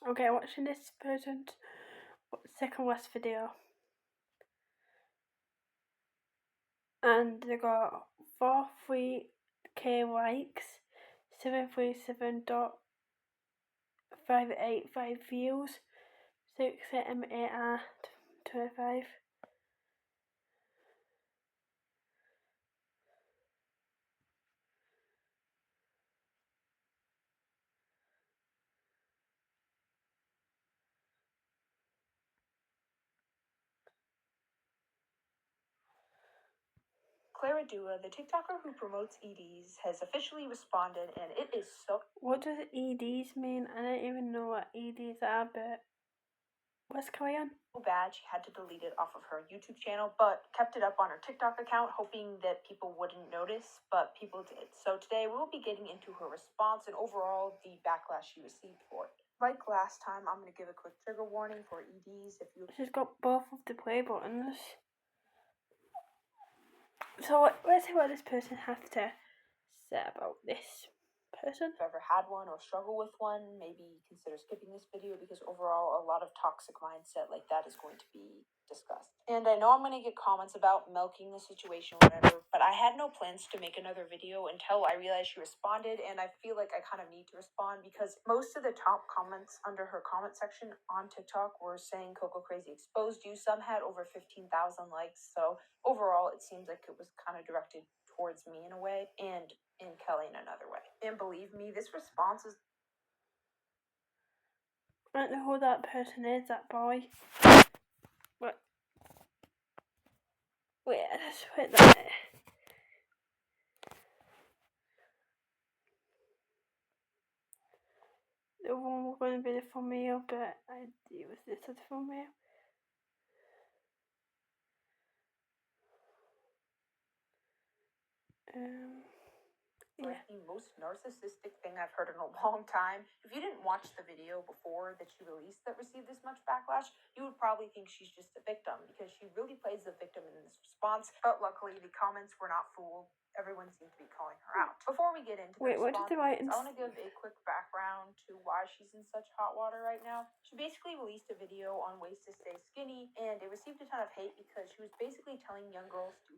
Okay, watching this person's second last video, and they got 43k likes, 737.585 views, 6 MAR 25. Clara, the TikToker who promotes EDs, has officially responded, and it is so... What does EDs mean? I don't even know what EDs are, but let's carry on. bad she had to delete it off of her YouTube channel, but kept it up on her TikTok account, hoping that people wouldn't notice, but people did. So today we'll be getting into her response and overall the backlash she received for it. Like last time, I'm going to give a quick trigger warning for EDs if you... She's got both of the play buttons. So let's see what this person has to say about this person. If you've ever had one or struggle with one, maybe consider skipping this video because overall a lot of toxic mindset like that is going to be discussed. And I know I'm going to get comments about milking the situation or whatever, but I had no plans to make another video until I realized she responded, and I feel like I kind of need to respond because most of the top comments under her comment section on TikTok were saying Coco Crazy exposed you. Some had over 15,000 likes, so overall it seems like it was kind of directed towards me in a way, and in Kelly in another way. And believe me, this response is... I don't know who that person is, that boy. What? Wait, let's put that there. The one we're going to be the thumbnail, but I use this as a thumbnail. Yeah. The most narcissistic thing I've heard in a long time. If you didn't watch the video before that she released that received this much backlash, you would probably think she's just a victim because she really plays the victim in this response. But luckily, the comments were not fooled. Everyone seemed to be calling her out. Before we get into the response, what did they write? I want to give a quick background to why she's in such hot water right now. She basically released a video on ways to stay skinny, and it received a ton of hate because she was basically telling young girls to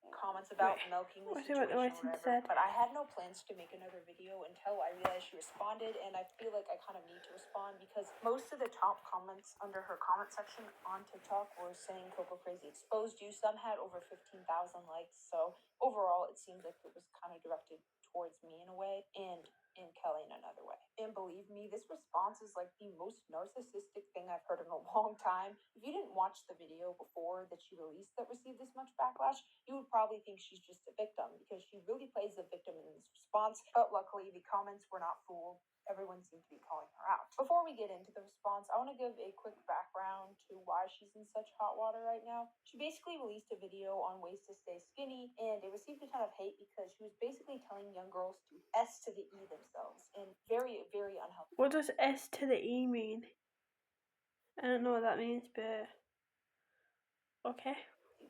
comments about milking the situation or whatever, but I had no plans to make another video until I realized she responded, and I feel like I kind of need to respond because most of the top comments under her comment section on TikTok were saying Coco Crazy exposed you. Some had over 15,000 likes, so overall it seems like it was kind of directed towards me in a way, and in Kelly in another way. And believe me, this response is like the most narcissistic thing I've heard in a long time. If you didn't watch the video before that she released that received this much backlash, you would probably think she's just a victim because she really plays the victim in this response. But luckily, the comments were not fooled. Everyone seemed to be calling her out. Before we get into the response, I want to give a quick background to why she's in such hot water right now. She basically released a video on ways to stay skinny, and it received a ton of hate because she was basically telling young girls to S to the E themselves in very, very unhealthy. What does S to the E mean? I don't know what that means, but okay.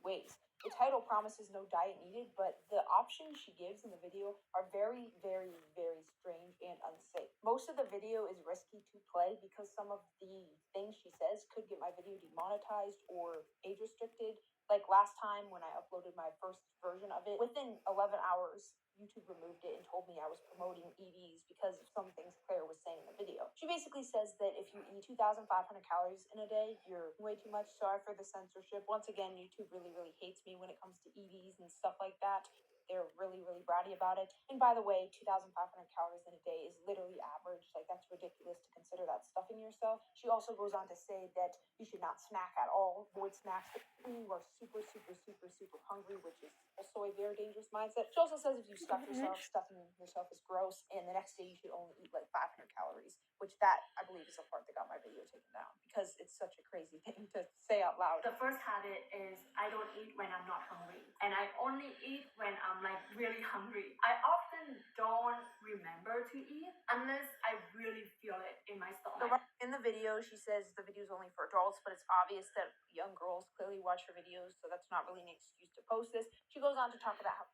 Ways. The title promises no diet needed, but the options she gives in the video are very, very, very strange and unsafe. Most of the video is risky to play because some of the things she says could get my video demonetized or age restricted. Like last time when I uploaded my first version of it, within 11 hours, YouTube removed it and told me I was promoting EDs because of some things Claire was saying in the video. She basically says that if you eat 2,500 calories in a day, you're way too much. Sorry for the censorship. Once again, YouTube really, really hates me when it comes to EDs and stuff like that. They're really, really bratty about it. And by the way, 2,500 calories in a day is literally average. Like, that's ridiculous to consider that stuffing yourself. She also goes on to say that you should not snack at all. Avoid snacks when you are super, super, super, super hungry, which is also a very dangerous mindset. She also says if you stuff yourself, stuffing yourself is gross, and the next day you should only eat like 500 calories, which that, I believe, is the part that got my video taken down because it's such a crazy thing to say out loud. The first habit is I don't eat when I'm not hungry, and I only eat when I'm like really hungry. I often don't remember to eat unless I really feel it in my stomach. In the video, she says the video is only for adults, but it's obvious that young girls clearly watch her videos, so that's not really an excuse to post this. She goes on to talk about how...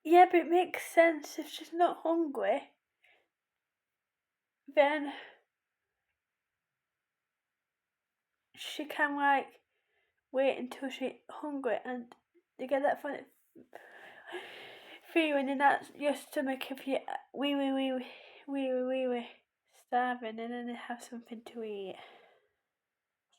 Yeah, but it makes sense if she's not hungry. then she can like wait until she's hungry and you get that funny feeling in that your stomach if you wee starving and then you have something to eat.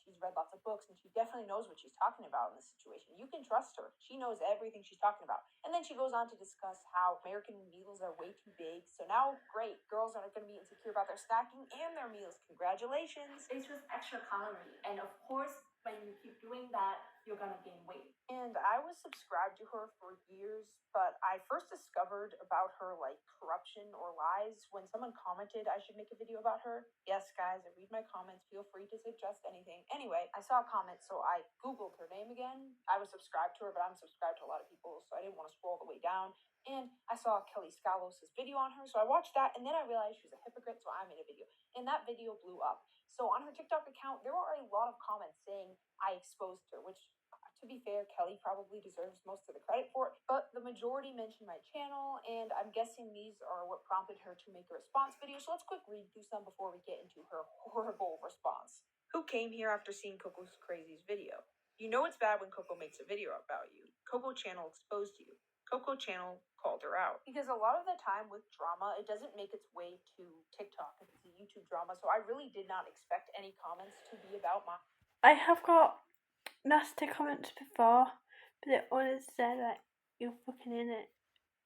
She's read lots of books and she definitely knows what she's talking about in this situation. You can trust her. She knows everything she's talking about. And then she goes on to discuss how American meals are way too big. So now, great, girls aren't going to be insecure about their snacking and their meals. Congratulations. It's just extra calorie. And of course, when you keep doing that, you're gonna gain weight. And I was subscribed to her for years, but I first discovered about her like corruption or lies when someone commented I should make a video about her. Yes, guys, I read my comments. Feel free to suggest anything. Anyway, I saw a comment, so I Googled her name again. I was subscribed to her, but I'm subscribed to a lot of people, so I didn't want to scroll all the way down. And I saw Kelly Scalos' video on her, so I watched that, and then I realized she was a hypocrite, so I made a video. And that video blew up. So on her TikTok account, there were a lot of comments saying I exposed her, which, to be fair, Kelly probably deserves most of the credit for it, but the majority mentioned my channel, and I'm guessing these are what prompted her to make a response video, so let's quick read through some before we get into her horrible response. Who came here after seeing Coco's Crazy's video? You know it's bad when Coco makes a video about you. Coco channel exposed you. Coco channel called her out. Because a lot of the time with drama, it doesn't make its way to TikTok if it's a YouTube drama, so I really did not expect any comments to be about my... I have got nasty comments before, but it always said like, you fucking in it,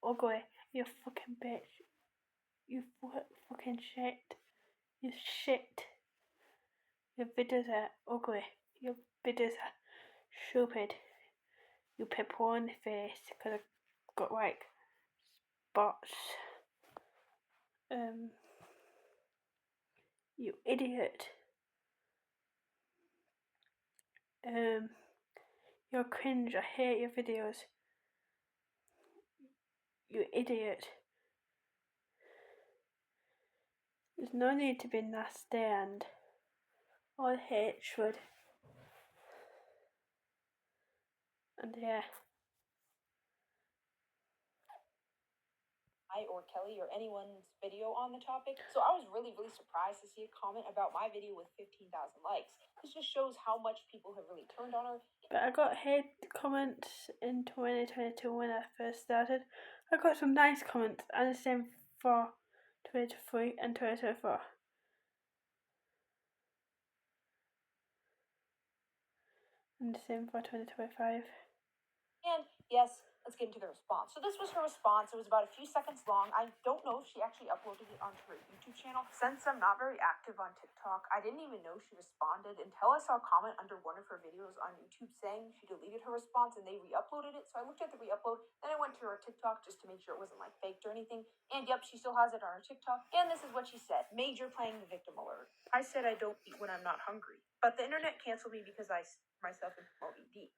ugly, you fucking bitch, you fucking shit, you shit, your videos are ugly, your videos are stupid, you pepperoni face, because I've got like spots, you idiot, you're cringe, I hate your videos, you idiot. There's no need to be nasty and all hatred. And yeah. Or Kelly or anyone's video on the topic. So I was really surprised to see a comment about my video with 15,000 likes. This just shows how much people have really turned on her. But I got hate comments in 2022 when I first started. I got some nice comments and the same for 2023 and 2024. And the same for 2025. And yes, let's get into the response. So this was her response. It was about a few seconds long. I don't know if she actually uploaded it onto her YouTube channel. Since I'm not very active on TikTok, I didn't even know she responded until I saw a comment under one of her videos on YouTube saying she deleted her response and they re-uploaded it. So I looked at the re-upload, then I went to her TikTok just to make sure it wasn't like faked or anything. And yep, she still has it on her TikTok. And this is what she said. Major playing the victim alert. I said I don't eat when I'm not hungry, but the internet canceled me because I myself and promote ED.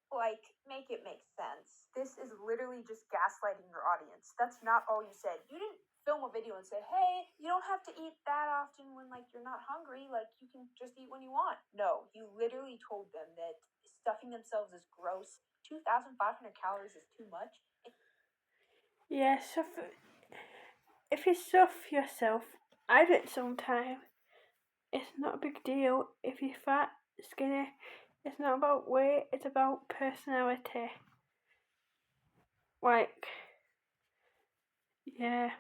Like, make it make sense. This is literally just gaslighting your audience. That's not all you said. You didn't film a video and say, hey, you don't have to eat that often when, like, you're not hungry. Like, you can just eat when you want. No, you literally told them that stuffing themselves is gross. 2,500 calories is too much. Yeah, so if you stuff yourself, I do it sometimes. It's not a big deal if you're fat, skinny. It's not about weight, it's about personality. Like, yeah.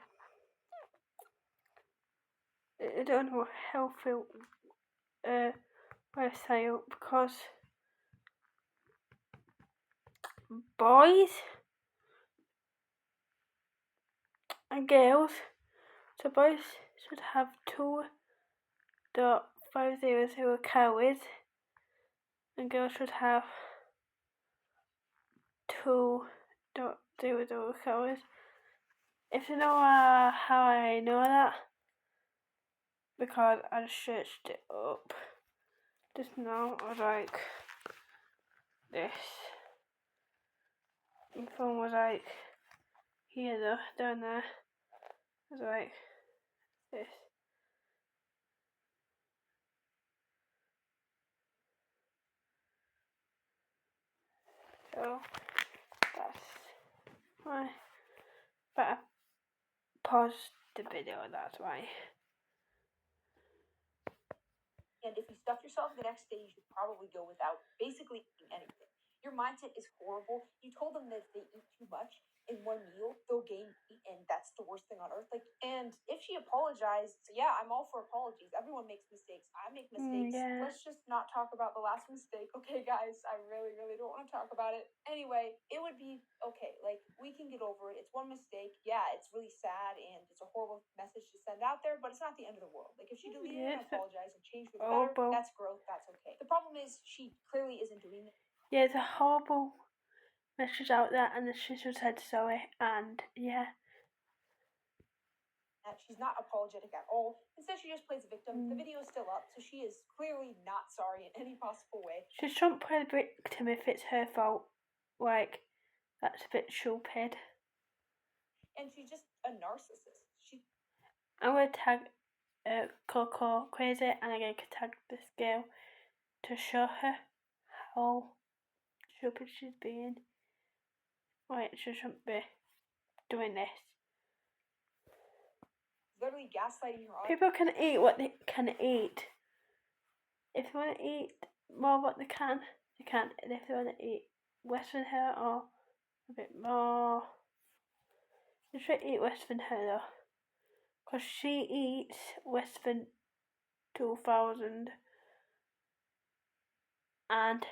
I don't know healthy lifestyle because boys and girls, so boys should have 2.500 calories and girls should have 2.00 calories. If you know how I know that, because I just searched it up just now, I was like this. My phone was like here though, down there. I was like this. So that's why. But I paused the video, that's why. And if you stuff yourself the next day, you should probably go without basically eating anything. Your mindset is horrible. You told them that if they eat too much in one meal, they'll gain weight, and that's the worst thing on earth. Like, and if she apologized, yeah, I'm all for apologies. Everyone makes mistakes. I make mistakes. Yeah. Let's just not talk about the last mistake. Okay, guys, I really, really don't want to talk about it. Anyway, it would be okay. Like, we can get over it. It's one mistake. Yeah, it's really sad, and it's a horrible message to send out there, but it's not the end of the world. Like, if she deleted it and apologized and changed for the better, that's growth. That's okay. The problem is she clearly isn't doing it. Yeah, it's a horrible message out there, and she should have said sorry, and yeah. She's not apologetic at all. Instead, she just plays a victim. The video is still up, so she is clearly not sorry in any possible way. She shouldn't play the victim if it's her fault. Like, that's a bit stupid. And she's just a narcissist. I'm going to tag Coco Crazy, and I'm going to tag this girl to show her how stupid she's being. Right, she shouldn't be doing this. Literally gaslighting her audience. People can eat what they can eat. If they want to eat more what they can, they can. And if they want to eat less than her or a bit more, they should eat less than her though. Because she eats less than 2,000. And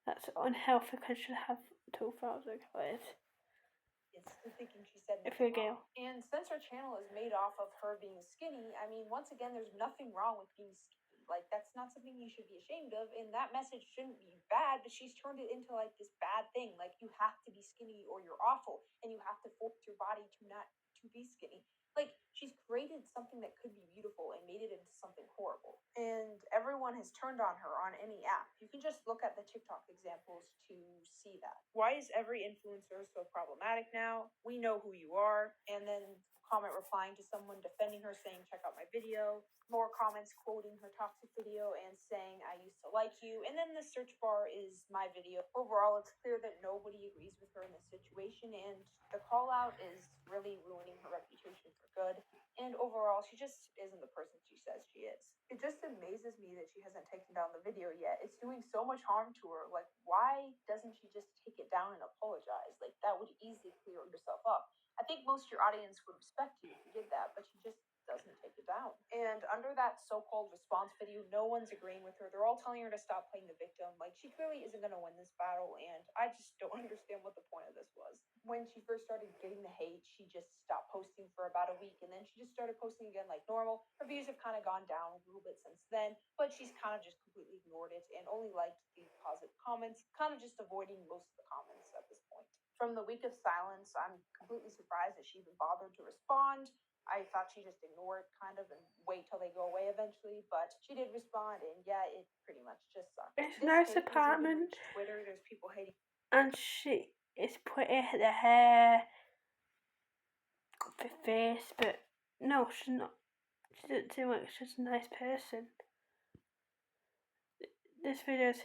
that's unhealthy because she should have 2,000 calories. It's thinking she said if you're a girl. And since her channel is made off of her being skinny, I mean, once again, there's nothing wrong with being skinny. Like, that's not something you should be ashamed of, and that message shouldn't be bad, but she's turned it into, like, this bad thing. Like, you have to be skinny or you're awful, and you have to force your body to be skinny. Like, she's created something that could be beautiful and made it into something horrible. And everyone has turned on her on any app. You can just look at the TikTok examples to see that. Why is every influencer so problematic now? We know who you are. And then comment replying to someone defending her, saying, check out my video. More comments quoting her toxic video and saying, I used to like you. And then the search bar is my video. Overall, it's clear that nobody agrees with her in this situation, and the call out is really ruining her reputation for good. And overall, she just isn't the person she says she is. It just amazes me that she hasn't taken down the video yet. It's doing so much harm to her. Like, why doesn't she just take it down and apologize? Like, that would easily clear yourself up. I think most of your audience would respect you if you did that, but she just doesn't take it down. And under that so-called response video, no one's agreeing with her. They're all telling her to stop playing the victim. Like, she clearly isn't going to win this battle, and I just don't understand what the point of this was. When she first started getting the hate, she just stopped posting for about a week, and then she just started posting again like normal. Her views have kind of gone down a little bit since then, but she's kind of just completely ignored it and only liked the positive comments, kind of just avoiding most of the comments at this point. From the week of silence, I'm completely surprised that she even bothered to respond. I thought she just ignore it kind of and wait till they go away eventually, but she did respond, and yeah, it pretty much just sucked. It's a nice apartment. Twitter, there's people hating. And she is pretty, the hair, the face, but no, she's not. She doesn't seem like she's a nice person. This video's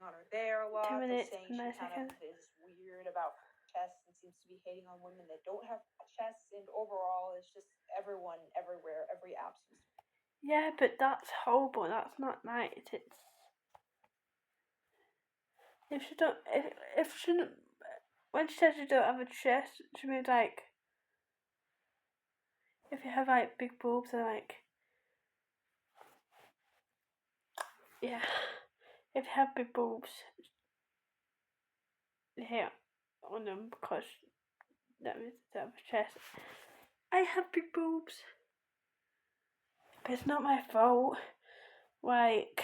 on her there a lot. 2 minutes, saying nice she kind of is weird about chests and seems to be hating on women that don't have chests, and overall it's just everyone everywhere, every app seems to. Yeah, but that's horrible. That's not nice. It's if she don't, if she when she says you don't have a chest, she means like if you have like big boobs and like yeah, if you have big boobs, hair on them because that means you don't have a chest. I have big boobs, but it's not my fault. Like,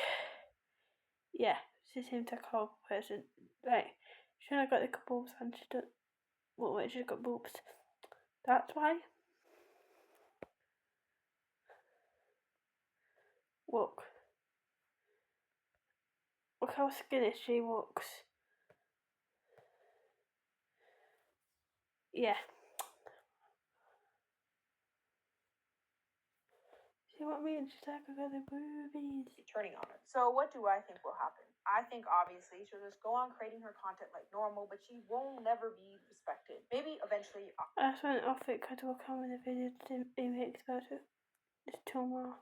yeah, she seems like a horrible person. Like, she only got the boobs and she don't look like she's got boobs. That's why. Look. Look how skinny she looks. Yeah. She You know what I mean? She's like, I got the boobies. Turning on her. So what do I think will happen? I think obviously she'll just go on creating her content like normal, but she won't never be respected. Maybe eventually. I just went off it because we'll come with the video he makes about it. It's too more.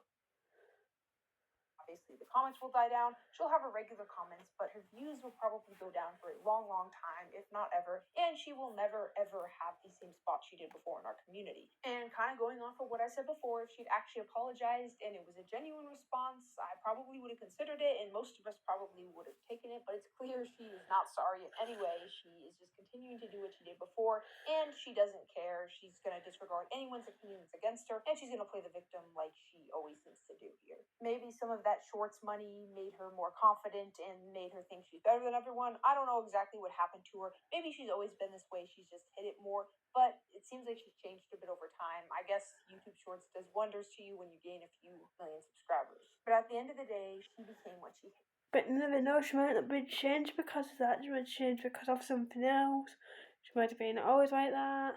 Obviously, the comments will die down. She'll have her regular comments, but her views will probably go down for a long, long time, if not ever. And she will never, ever have the same spot she did before in our community. And kind of going off of what I said before, if she'd actually apologized and it was a genuine response, I probably would have considered it, and most of us probably would have taken it. But it's clear she is not sorry in any way. She is just continuing to do what she did before, and she doesn't care. She's going to disregard anyone's opinions against her, and she's going to play the victim like she always seems to do here. Maybe some of that Shorts money made her more confident and made her think she's better than everyone. I don't know exactly what happened to her. Maybe she's always been this way. She's just hid it more. But it seems like she's changed a bit over time. I guess YouTube Shorts does wonders to you when you gain a few million subscribers. But at the end of the day, she became what she hated. But you never know, she might not be changed because of that. She might change because of something else. She might have been always like that.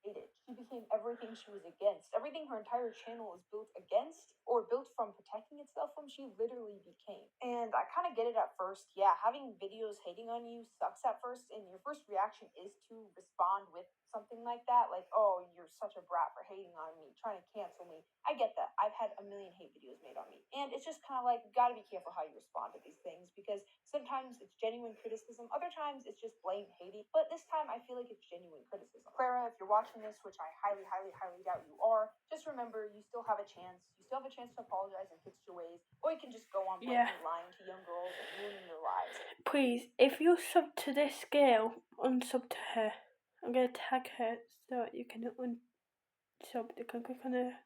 She became everything she was against. Everything her entire channel is built against or built from protecting itself from, she literally became. And I kind of get it at first. Yeah, having videos hating on you sucks at first, and your first reaction is to respond with something like that. Like, oh, you're such a brat for hating on me, trying to cancel me. I get that. I've had a million hate videos made on me. And it's just kind of like, you gotta be careful how you respond to these things, because sometimes it's genuine criticism, other times it's just blatant hating. But this time I feel like it's genuine criticism. Clara, if you're watching this, which I highly, highly, highly doubt you are, just remember you still have a chance. You still have a chance to apologize and fix your ways, or you can just go on blatantly lying to young girls and ruining their lives. Please, if you sub to this girl, unsub to her. I'm gonna tag her so you can unsub. You can click on her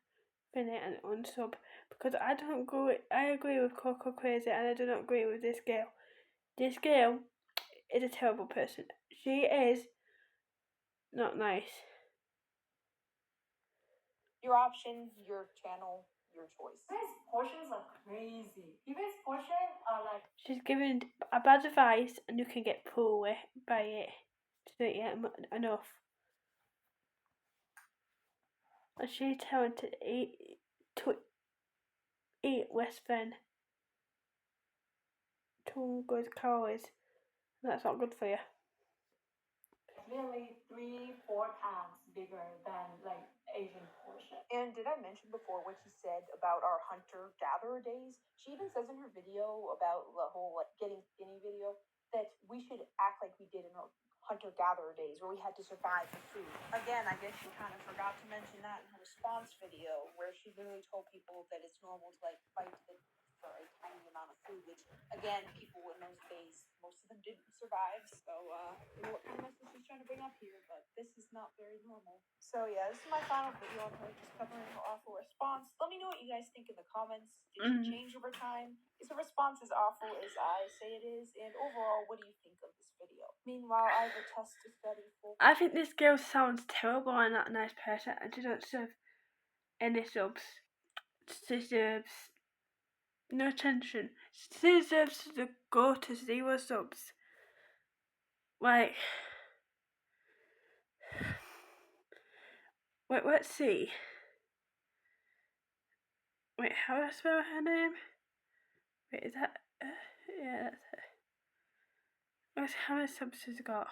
thing and unsub, because I don't agree. I agree with Coco Crazy, and I do not agree with this girl. This girl is a terrible person. She is not nice. Your option, your channel, your choice. You guys' portions are crazy. You guys' portions are like. She's giving a bad advice, and you can get pulled away by it. She don't yet enough. And she's telling to eat less than 200 calories. And that's not good for you. Nearly 3-4 times bigger than like Asian portion. And did I mention before what she said about our hunter-gatherer days? She even says in her video about the whole like getting skinny video that we should act like we did in our hunter-gatherer days where we had to survive for food. Again, I guess she kind of forgot to mention that in her response video where she literally told people that it's normal to like fight to the for a tiny amount of food, which again, people in those days, most of them didn't survive. So you know what kind of message she's trying to bring up here, but this is not very normal. So yeah, this is my final video on her, just covering her awful response. Let me know what you guys think in the comments. Did she change over time? Is her response as awful as I say it is? And overall, what do you think of this video? Meanwhile, I have a test to study for. I think this girl sounds terrible and not a nice person, and she don't deserve any subs. She deserves no attention. She deserves to go to 0 subs. Like, wait, let's see. Wait, how do I spell her name? Wait, is that? Yeah, that's it. Let's see how many subs she's got.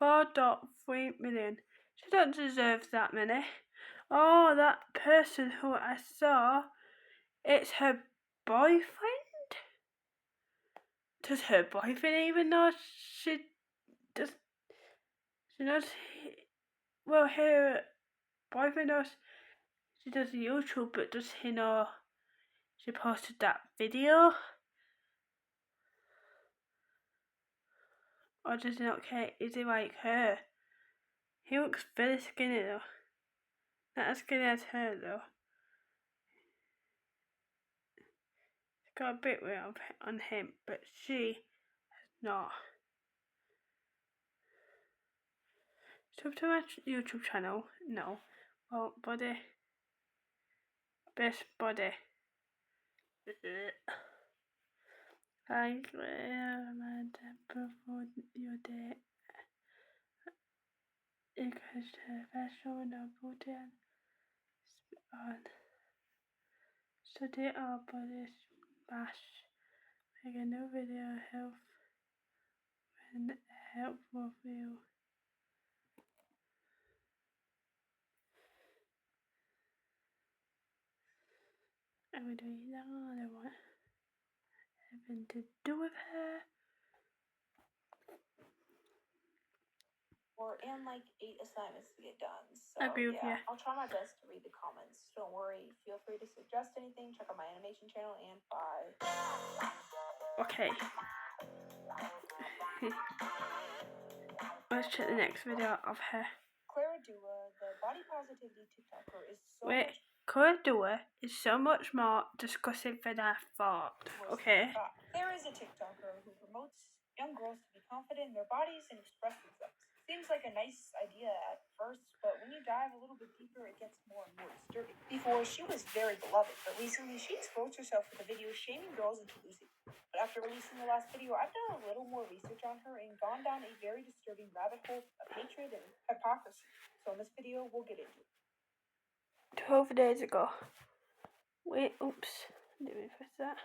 4.3 million. She don't deserve that many. Oh, that person who I saw, it's her boyfriend? Does her boyfriend even know she does? She knows. Well, her boyfriend knows she does YouTube, but does he know she posted that video? Or does he not care? Is he like her? He looks very skinny though. Not as skinny as her though. She's got a bit weight on him, but she has not. Sub to my YouTube channel? No. Well, body. Best body. I clear my temper for your day. Because the special no button on. Study our bodies, bash, make a new video, health, and helpful view. And we don't that I don't want anything to do with her. And like 8 assignments to get done. So I agree with you. I'll try my best to read the comments. Don't worry. Feel free to suggest anything. Check out my animation channel and bye. Okay. Let's check the next video of her. Clara, the body positivity TikToker, is so Wait, much Clara is so much more disgusting than I thought. worse Okay. than I thought. Clara is a TikToker who promotes young girls to be confident in their bodies and express themselves. Seems like a nice idea at first, but when you dive a little bit deeper, it gets more and more disturbing. Before, she was very beloved, but recently she exposed herself with a video shaming girls into losing. But after releasing the last video, I've done a little more research on her and gone down a very disturbing rabbit hole of hatred and hypocrisy. So in this video, we'll get into it. 12 days ago. Wait, oops. Didn't press that.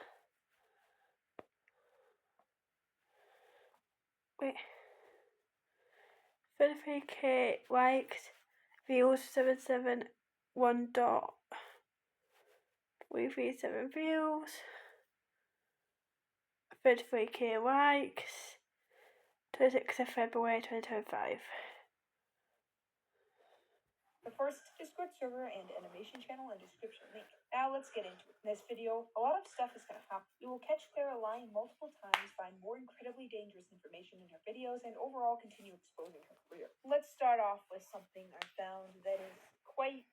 Wait. 33k likes, views 771.337 views, 33k likes, 26th of February 2025. The first Discord server and animation channel and description link. Now let's get into it. In this video, a lot of stuff is going to happen. You will catch Clara lying multiple times, find more incredibly dangerous information in her videos, and overall continue exposing her career. Let's start off with something I found that is quite,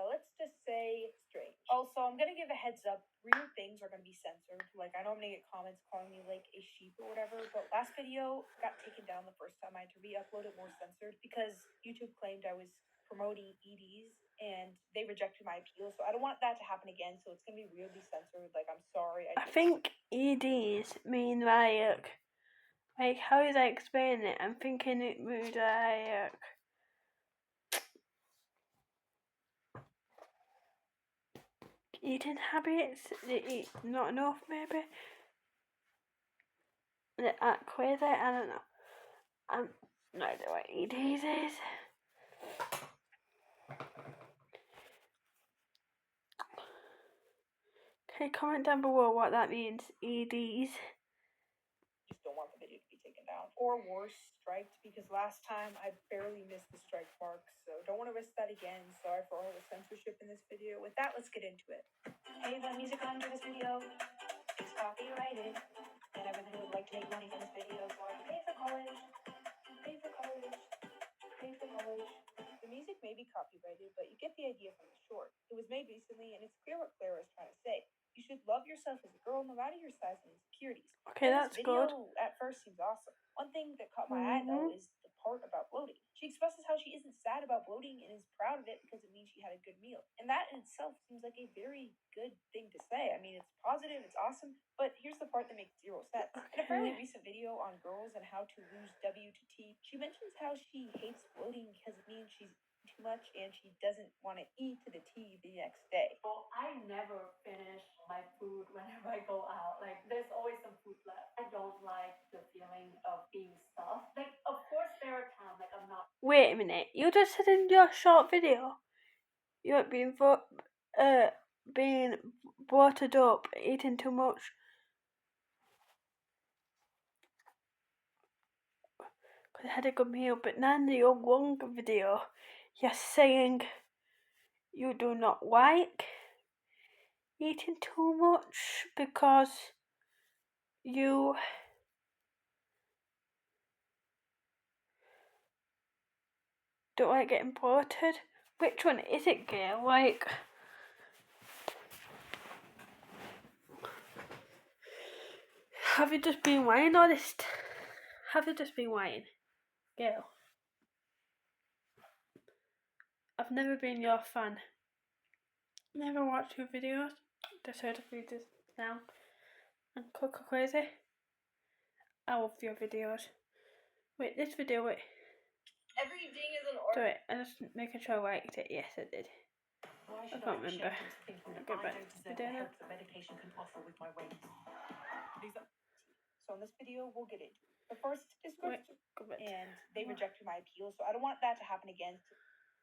let's just say, strange. Also, I'm going to give a heads up. Weird things are going to be censored. Like, I know I'm going to get comments calling me, like, a sheep or whatever, but last video got taken down the first time. I had to re-upload it more censored because YouTube claimed I was promoting EDs and they rejected my appeal, so I don't want that to happen again, so it's gonna be weirdly censored. Like, I'm sorry. I think EDs mean like how is I explaining it? I'm thinking it means like eating habits. They eat not enough, maybe. They act crazy. I don't know. I'm not idea what EDs is. Okay, comment down below what that means. EDs. Just don't want the video to be taken down. Or worse, striked, because last time I barely missed the strike mark, so don't want to risk that again. Sorry for all the censorship in this video. With that, let's get into it. Hey, the music under this video is copyrighted, and I really would like to make money from this video, so I can pay for college. The music may be copyrighted, but you get the idea from the short. It was made recently, and it's clear what Clara is trying to say. You should love yourself as a girl, no matter your size and insecurities. Okay, that's this video, good. at first, seems awesome. One thing that caught my eye, though, is the part about bloating. She expresses how she isn't sad about bloating and is proud of it because it means she had a good meal. And that in itself seems like a very good thing to say. I mean, it's positive, it's awesome, but here's the part that makes zero sense. In a fairly recent video on girls and how to lose W to T, she mentions how she hates bloating because it means she's too much and she doesn't want to eat to the T the next day. Well, I never finish my food whenever I go out. Like, there's always some food left. I don't like the feeling of being stuffed. Like, of course there are times, like, I'm not... Wait a minute. You just said in your short video you're being bloated up, eating too much. Because I had a good meal, but now in your longer video, you're saying you do not like eating too much because you don't like getting bloated. Which one is it, girl? Like, have you just been lying, honest? Have you just been lying, girl? I've never been your fan. Never watched your videos. Just heard of you just now. And Coco Crazy. I love your videos. Wait, this video, wait. Every ding is an order. Do it. I'm just making sure I liked it. Yes, I did. Why should can't I be remember. shameful to thinking that Okay, I but don't deserve we the don't know. help that medication can offer with my weight? So in this video, we'll get into it. But first, Wait, description. go back. And they rejected my appeal, so I don't want that to happen again.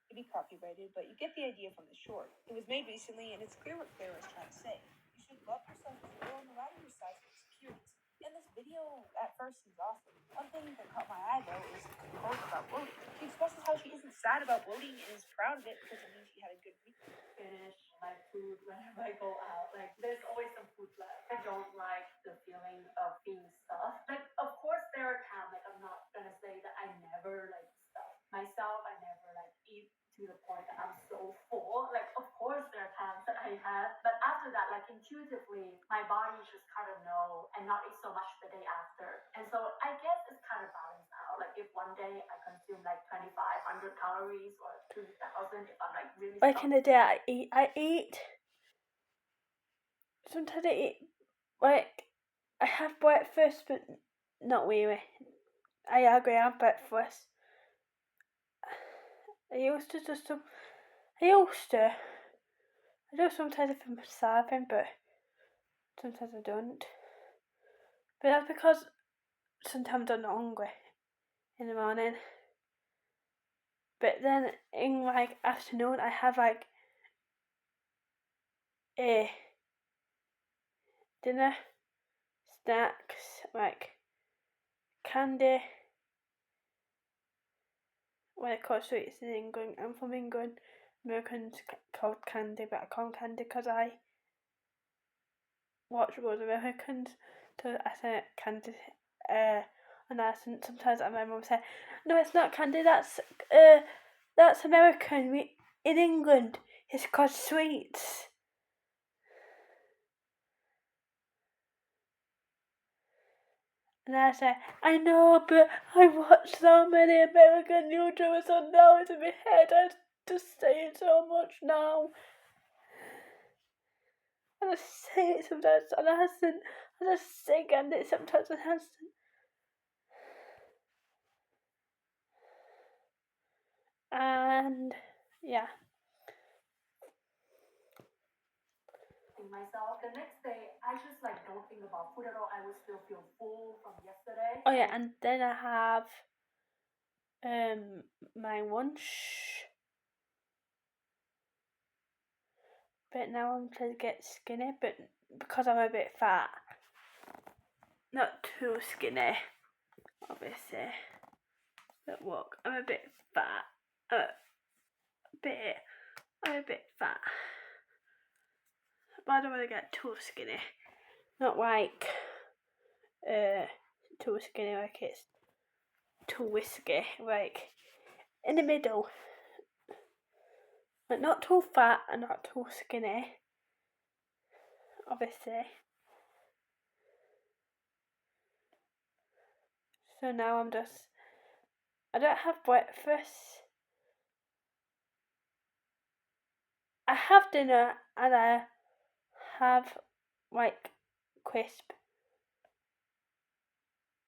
To be copyrighted, but you get the idea from the short. It was made recently, and it's clear what Clara is trying to say. You should love yourself as you are, no matter your size or insecurities. And this video at first seems awesome. One thing that caught my eye though is the quote about bloating. She expresses how she isn't sad about bloating and is proud of it because it means she had a good week. Finish my food whenever I go out. Like, there's always some food left. I don't like the feeling of being stuffed. Like, of course there are times, like, I'm not gonna say that I never like stuff myself. I never like eat to the point that I'm so full. Like, of course there are times that I have, but after that, like, intuitively, my body just kind of know and not eat so much the day after. And so I guess it's kind of balanced out. Like, if one day I consume like 2,500 calories or 2,000, if I'm like really Like stuffed. in the day I eat. Sometimes I eat, like, I have breakfast, but not really. I agree, I have breakfast. I do sometimes if I'm starving, but sometimes I don't. But that's because sometimes I'm not hungry in the morning. But then in like afternoon I have like a dinner, snacks, like candy. When I call sweets in England, I'm from England. Americans called candy, but I call them candy because I watch those Americans. So I say candy. And sometimes my mum say, "No, it's not candy. That's American. In England, it's called sweets." And I say, "I know, but I watch so many American YouTubers, so now it's in my head. I just say it so much now. I just say it sometimes on accent. I just sing and it sometimes on accent." And yeah. Myself. The next day, I just like don't think about food at all. I would still feel full from yesterday. Oh yeah, and then I have my lunch. But now I'm trying to get skinny, but because I'm a bit fat. Not too skinny, obviously. But look, I'm a bit fat. I'm a bit fat. But I don't want to get too skinny. Not like too skinny like it's too whiskey. Like in the middle. Like not too fat and not too skinny. Obviously. So now I don't have breakfast. I have dinner and I have like crisp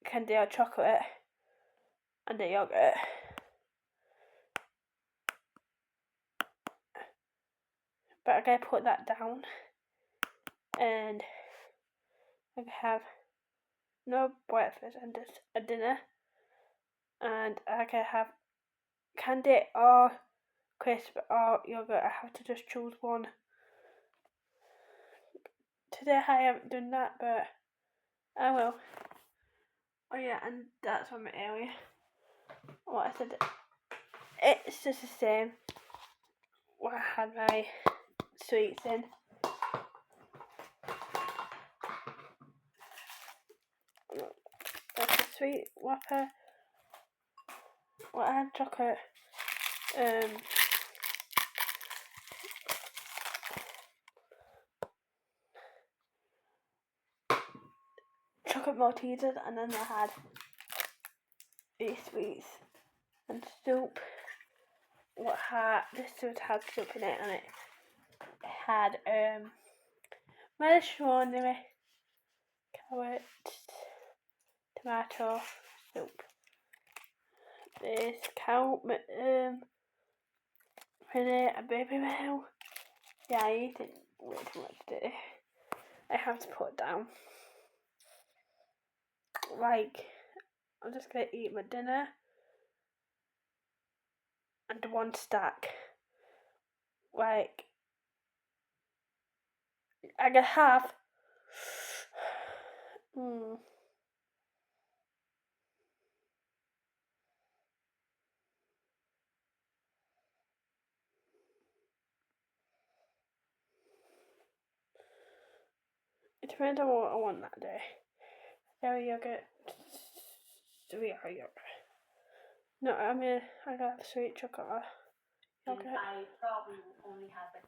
candy or chocolate and a yogurt. But I'm going to put that down and I have no breakfast and just a dinner, and I can have candy or crisp or yogurt. I have to just choose one. Today I haven't done that, but I will. Oh yeah, and that's from earlier. What I said, it's just the same. What I had my sweets in. That's a sweet wrapper. What I had chocolate. Chocolate Maltesers, and then I had these sweets and soup. This soup had soup in it, and it had macaroni, carrots, tomato soup. This cow, honey, and baby milk, Yeah, I eat it way too much today. I have to put it down. Like, I'm just gonna eat my dinner and one stack. Like, I can have. It depends on what I want that day. Dairy yogurt, sweet yogurt. No, I mean, I got sweet chocolate yogurt. I probably only have like.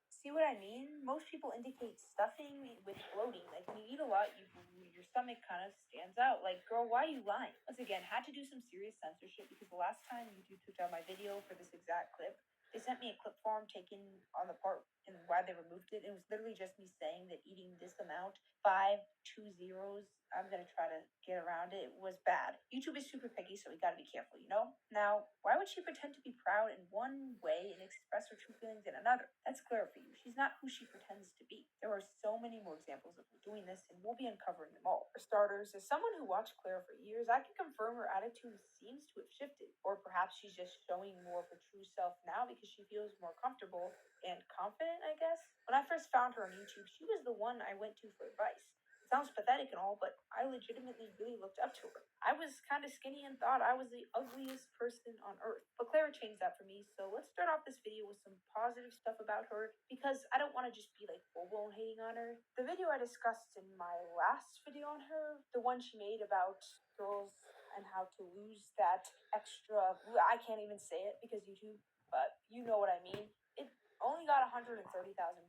See what I mean? Most people indicate stuffing with bloating. Like when you eat a lot, your stomach kind of stands out. Like, girl, why are you lying? Once again, had to do some serious censorship because the last time YouTube took down my video for this exact clip, they sent me a clip form taken on the part and why they removed it. It was literally just me saying that eating this amount, 520, I'm gonna try to get around it, was bad. YouTube is super picky, so we gotta be careful, you know? Now, why would she pretend to be proud in one way and express her true feelings in another? That's Clara for you. She's not who she pretends to be. There are so many more examples of her doing this, and we'll be uncovering them all. For starters, as someone who watched Clara for years, I can confirm her attitude seems to have shifted. Or perhaps she's just showing more of her true self now because she feels more comfortable and confident, I guess. When I first found her on YouTube, she was the one I went to for advice. It sounds pathetic and all, but I legitimately really looked up to her. I was kind of skinny and thought I was the ugliest person on earth. But Clara changed that for me, so let's start off this video with some positive stuff about her, because I don't want to just be like full-blown hating on her. The video I discussed in my last video on her, the one she made about girls and how to lose that extra, I can't even say it because YouTube, but you know what I mean. It only got 130,000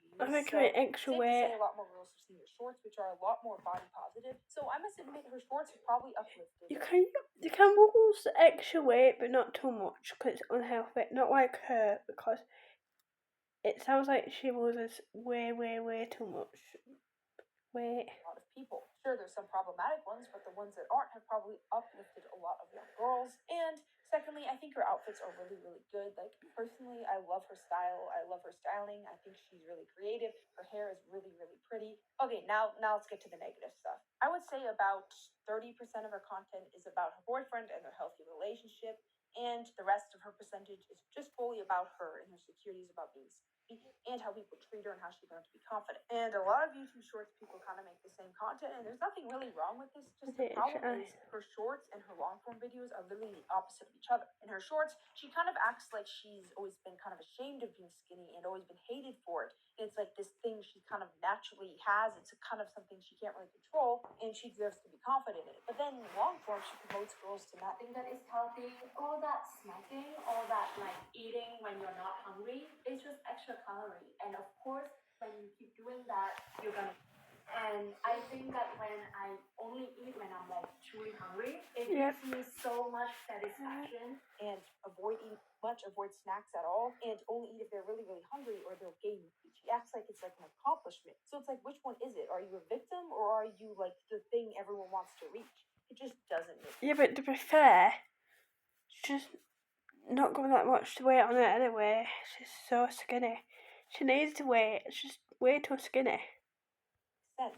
views. I think so I extra safe to weight. say a lot more girls have seen her shorts, which are a lot more body positive. So I must admit, her shorts have probably uplifted. You can lose extra weight, but not too much because it's unhealthy. Not like her, because it sounds like she loses way too much weight. A lot of people. Sure, there's some problematic ones, but the ones that aren't have probably uplifted a lot of young girls. And secondly, I think her outfits are really good. Like, personally, I love her style. I love her styling. I think she's really creative. Her hair is really pretty. Okay, now let's get to the negative stuff. I would say about 30% of her content is about her boyfriend and their healthy relationship, and the rest of her percentage is just fully about her and her securities about being and how people treat her and how she learned to be confident. And a lot of YouTube Shorts people kind of make the same content, and there's nothing really wrong with this. Just the problem is her shorts and her long form videos are literally the opposite of each other. In her shorts, she kind of acts like she's always been kind of ashamed of being skinny and always been hated for it. It's like this thing she kind of naturally has. It's kind of something she can't really control, and she deserves to be confident in it. But then long form, she promotes girls to not Think that is healthy. All that snacking, all that like eating when you're not hungry, is just extra calorie. And of course, when you keep doing that, you're gonna. And I think that when I only eat when I'm like truly hungry, it gives me so much satisfaction. And avoid snacks at all, and only eat if they're really hungry or they'll gain weight. She acts like it's like an accomplishment. So it's like, which one is it? Are you a victim or are you like the thing everyone wants to reach? It just doesn't make sense. Yeah, but to be fair, she's not going that much to weight on it anyway. She's so skinny. She needs to weight. She's way too skinny.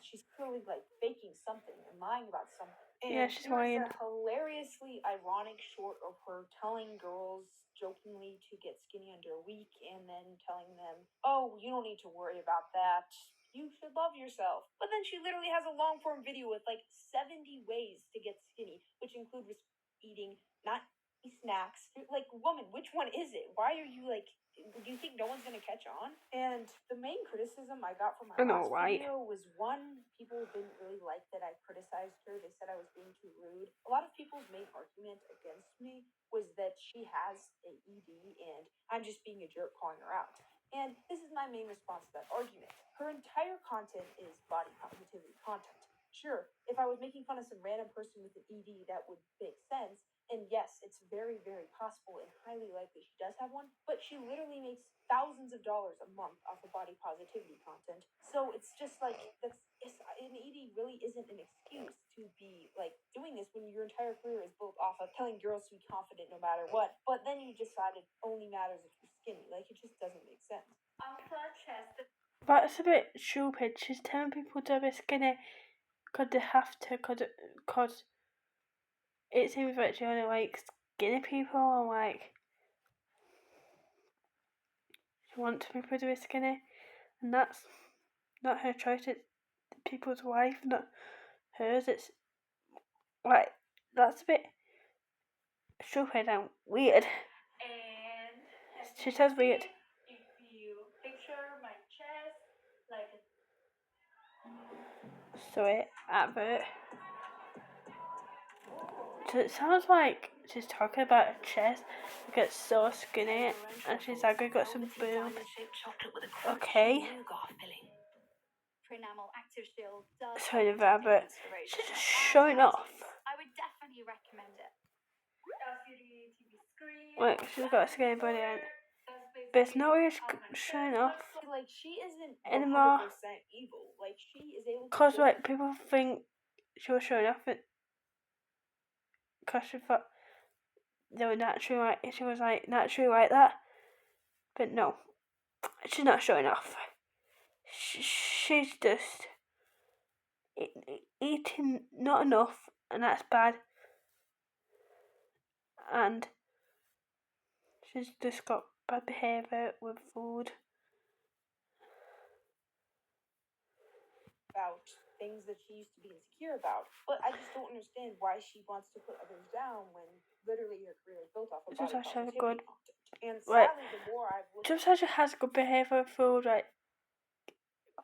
She's clearly like faking something and lying about something. And yeah, she's lying. There's a hilariously ironic short of her telling girls jokingly to get skinny under a week and then telling them, oh, you don't need to worry about that. You should love yourself. But then she literally has a long form video with like 70 ways to get skinny, which include eating, not snacks. Like, woman, which one is it? Why are you like, do you think no one's gonna catch on? And the main criticism I got from my last video was, one, people didn't really like that I criticized her. They said I was being too rude. A lot of people's main argument against me was that she has an ED and I'm just being a jerk calling her out. And this is my main response to that argument. Her entire content is body positivity content. Sure, if I was making fun of some random person with an ED, that would make sense. And yes, it's very possible and highly likely she does have one, but she literally makes thousands of dollars a month off of body positivity content. So it's just like, an ED really isn't an excuse to be like doing this when your entire career is built off of telling girls to be confident no matter what. But then you decided only matters if you're skinny. Like, it just doesn't make sense. I'm flat chested. That's a bit stupid. She's telling people to be skinny because they have to, because it seems like she only likes skinny people, and like she wants people to be skinny, and that's not her choice. It's people's wife, not hers. It's like that's a bit stupid and weird. And She says weird. If you picture my chest like a Sorry, advert. So it sounds like she's talking about her chest. It gets so skinny, and she's like, I got some boob. Okay. Sorry, the advert. She's just showing off. I would definitely recommend it. LCD TV screen. Like, she's got a skinny body, but it's not really showing off Like, she isn't anymore. 100% evil. Like, she is able to. Cause like people think she was showing off, cause she thought they were naturally like she was like naturally like that, but no, she's not showing off. She's just eating not enough, and that's bad. And she's just got bad behaviour with food. About things that she used to be insecure about. But I just don't understand why she wants to put others down when literally her career is built off of Just body has a positivity. good, And right. sadly, the more I've looked Just as she has good behaviour with food, right?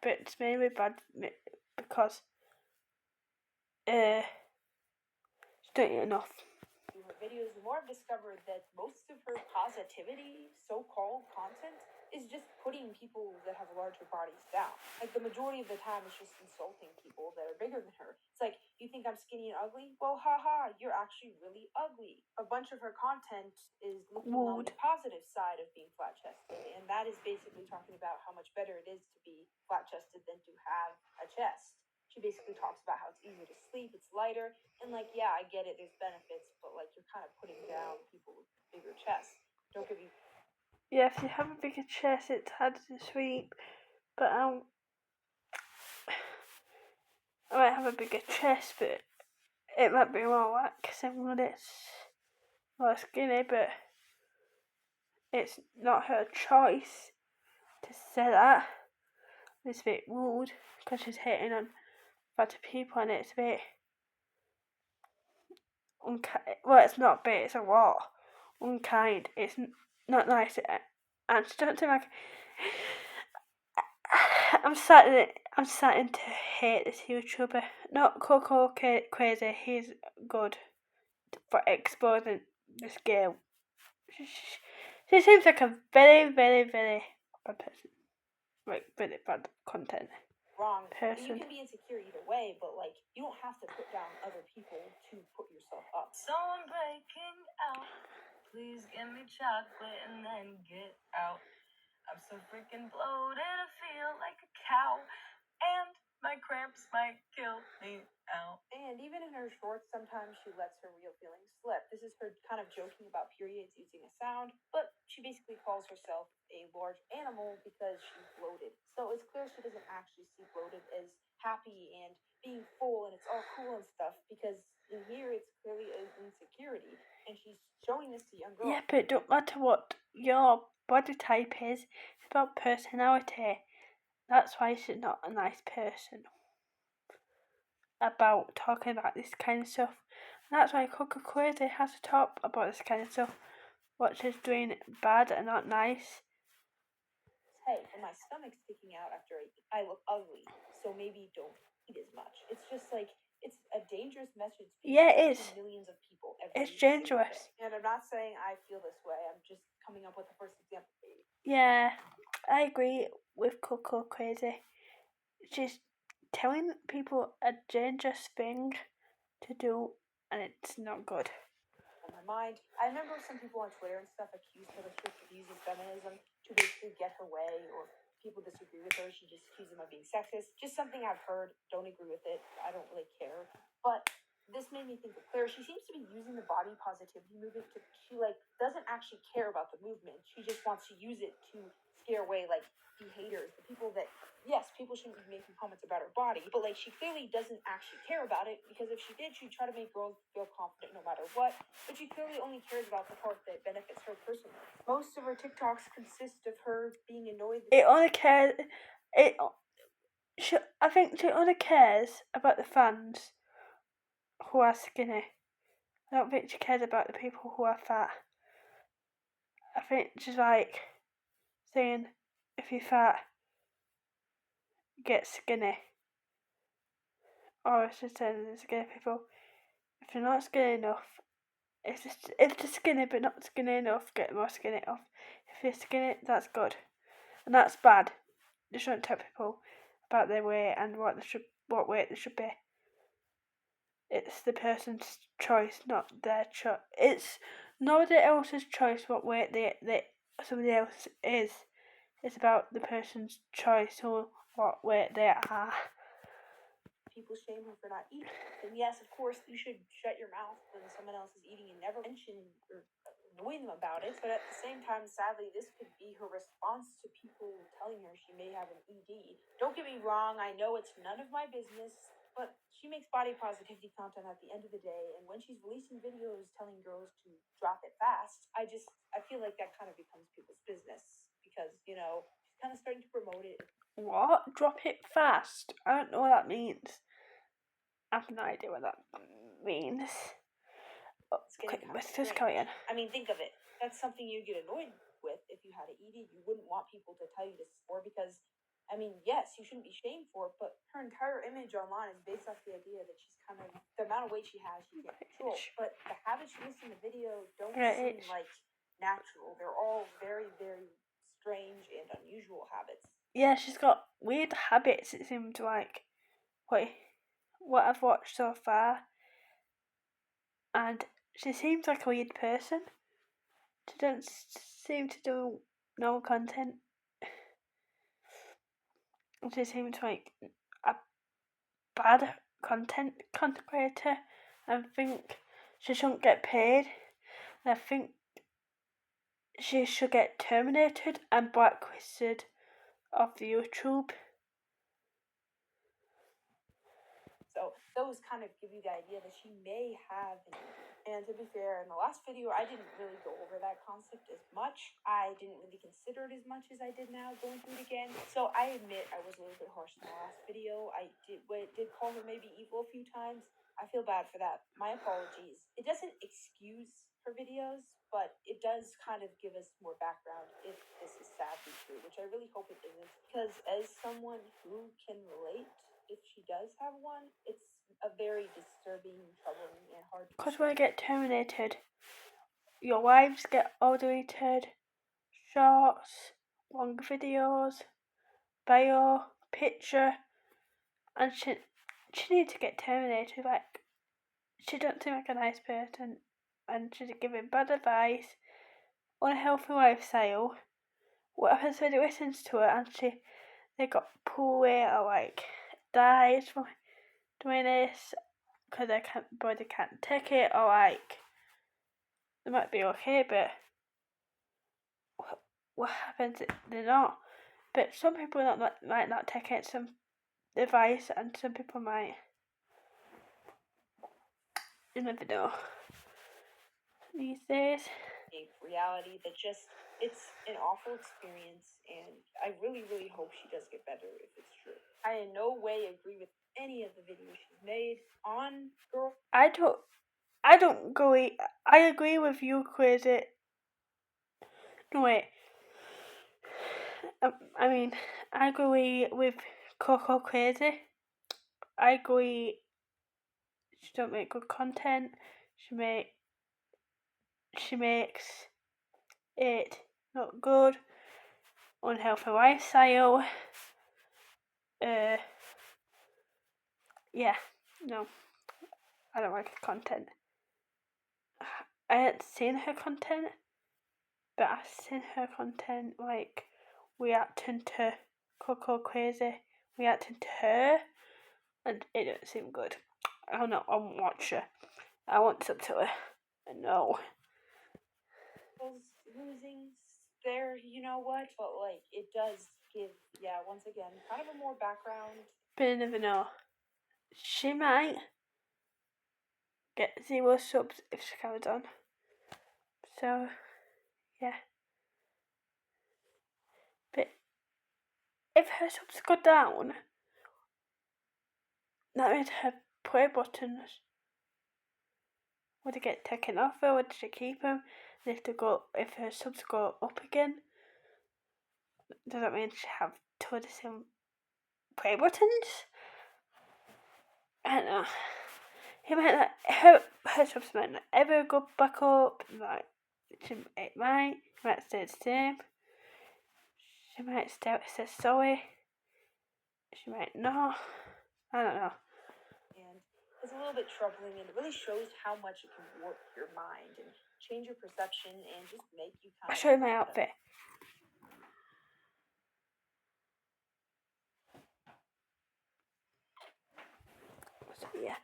But it's mainly bad because she don't eat enough. through her videos, the more I've discovered that most of her positivity, so-called content, is just putting people that have larger bodies down. Like, the majority of the time, it's just insulting people that are bigger than her. It's like, you think I'm skinny and ugly? Well, haha, you're actually really ugly. A bunch of her content is looking on the positive side of being flat-chested, and that is basically talking about how much better it is to be flat-chested than to have a chest. She basically talks about how it's easier to sleep, it's lighter, and like, yeah, I get it, there's benefits, but like, you're kind of putting down people with bigger chests. Don't get me. Yeah, if you have a bigger chest, it's harder to sleep. But I might have a bigger chest, but it might be more relaxing when it's more skinny. But it's not her choice to say that. It's a bit rude because she's hating on fatter people, and it's a bit unkind. Well, it's not a bit, it's a lot unkind. It's not nice, and she doesn't seem like. I'm starting to hate this YouTuber. Not Coco Crazy. He's good for exposing this girl. She seems like a very, very, very bad person. Like, very bad content. Wrong person. You can be insecure either way, but like, you don't have to put down other people to put yourself up. Someone breaking out, please give me chocolate and then get out. I'm so freaking bloated, I feel like a cow, and my cramps might kill me out. And even in her shorts, sometimes she lets her real feelings slip. This is her kind of joking about periods using a sound, but she basically calls herself a large animal because she's bloated. So it's clear she doesn't actually see bloated as happy and being full and it's all cool and stuff, because in here it's clearly an insecurity, and she's showing this to young girls. Yeah, but it don't matter what your body type is, it's about personality. That's why she's not a nice person about talking about this kind of stuff. And that's why Coco Crazy has to talk about this kind of stuff. What she's doing bad and not nice. Hey, and my stomach's sticking out after I look ugly, so maybe don't eat as much. It's just like, it's a dangerous message. Yeah, it is. To millions of people. It's dangerous. And I'm not saying I feel this way. I'm just coming up with the first example. Yeah, I agree with Coco Crazy. She's telling people a dangerous thing to do, and it's not good. On my mind, I remember some people on Twitter and stuff accused Taylor Swift of using feminism to basically get her way, or people disagree with her, she just accused them of being sexist. Just something I've heard. Don't agree with it. I don't really care. But this made me think of Clara. She seems to be using the body positivity movement to, she like doesn't actually care about the movement. She just wants to use it to scare away like the haters, the people that, yes, people shouldn't be making comments about her body, but like she clearly doesn't actually care about it, because if she did, she'd try to make girls feel confident no matter what, but she clearly only cares about the part that benefits her personally. Most of her TikToks consist of her being annoyed. It only cares. I think she only cares about the fans who are skinny. I don't think she cares about the people who are fat. I think she's like saying, if you're fat, get skinny. Or she's saying to skinny people, if you're not skinny enough, if they're skinny but not skinny enough, get more skinny off. If you're skinny, that's good. And that's bad. You shouldn't tell people about their weight and what weight they should be. It's the person's choice, not their choice. It's nobody else's choice what weight somebody else is. It's about the person's choice or what weight they are. People shame her for not eating. And yes, of course, you should shut your mouth when someone else is eating and never mention or annoy them about it. But at the same time, sadly, this could be her response to people telling her she may have an ED. Don't get me wrong, I know it's none of my business, but she makes body positivity content at the end of the day, and when she's releasing videos telling girls to drop it fast, I feel like that kind of becomes people's business, because, you know, she's kind of starting to promote it. What? Drop it fast? I don't know what that means. I have no idea what that means. Okay, let's just carry on. I mean, think of it. That's something you get annoyed with if you had an ED. You wouldn't want people to tell you this for, because, I mean, yes, you shouldn't be shamed for it, but her entire image online is based off the idea that she's kind of, the amount of weight she has, she can't control. But the habits she lists in the video don't seem like natural. They're all very, very strange and unusual habits. Yeah, she's got weird habits, it seems like. What I've watched so far. And she seems like a weird person. She doesn't seem to do no content. She seems like a bad content creator. I think she shouldn't get paid. And I think she should get terminated and blacklisted off YouTube. So those kind of give you the idea that she may have an ED. And to be fair, in the last video, I didn't really go over that concept as much. I didn't really consider it as much as I did now going through it again. So I admit I was a little bit harsh in the last video. I did call her maybe evil a few times. I feel bad for that. My apologies. It doesn't excuse her videos, but it does kind of give us more background if this is sadly true, which I really hope it isn't. Because as someone who can relate, if she does have one, it's a very disturbing, troubling, and hard to. Because when I get terminated, your lives get all deleted, shorts, long videos, bio, picture, and she needs to get terminated. Like, she doesn't seem like a nice person, and she's giving bad advice, unhealthy lifestyle. What happens when he listens to her and they got poor weight or like dies from doing this because their body can't take it, or like they might be okay, but what happens if they're not? But some people might not take it, some advice, and some people might. You never know. These days. A reality that it's an awful experience, and I really, really hope she does get better if it's true. I in no way agree with any of the videos she's made on girl. I don't agree. I agree with you, Crazy. No, wait. I mean, I agree with Coco Crazy. I agree. She don't make good content. She makes it not good. Unhealthy lifestyle. Yeah, no, I don't like her content. I hadn't seen her content, but I've seen her content like reacting to Coco Crazy, reacting to her, and it didn't seem good. I don't know. I won't watch her. I won't sub to her. No. Losing there, you know what? But like, it does give, once again, kind of a more background. But you never know. She might get 0 subs if she carries on. So, yeah. But if her subs go down, that means her play buttons would it get taken off her, would she keep them? And if her subs go up again, does that mean she have 2 of the same play buttons? I don't know. He might not, her subs might not ever go back up. It might stay the same. She might stay say sorry. She might not. I don't know. And it's a little bit troubling, and it really shows how much it can warp your mind and change your perception and just make you kind of. I'll show you my outfit. So yeah,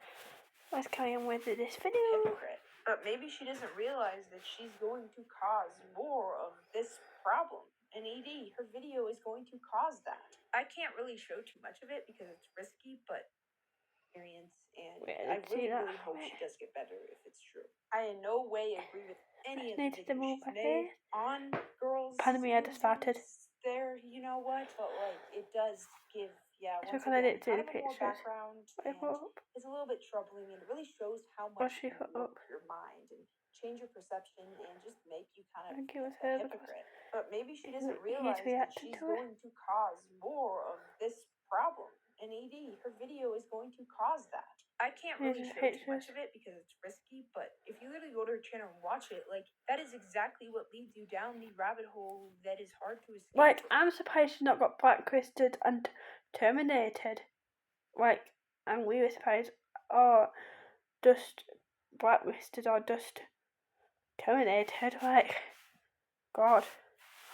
let's carry on with this video. Hypocrite. But maybe she doesn't realize that she's going to cause more of this problem. And ED, her video is going to cause that. I can't really show too much of it because it's risky, but experience, and I really hope she does get better if it's true. I in no way agree with any of the videos she's made on girls. Pandemic had started. There, you know what? But like, it does give, once I again, didn't see kind the of a more pictures. background. And it's a little bit troubling, and it really shows how much it can warp your mind and change your perception and just make you kind of a hypocrite. But maybe she doesn't realize that she's going to cause more of this problem. And ED, her video is going to cause that. I can't really show too much of it because it's risky, but if you literally go to her channel and watch it, like, that is exactly what leads you down the rabbit hole that is hard to escape. Like, I'm surprised she's not got blacklisted and terminated. Like, I'm really surprised. Or just blacklisted or just terminated. Like, God.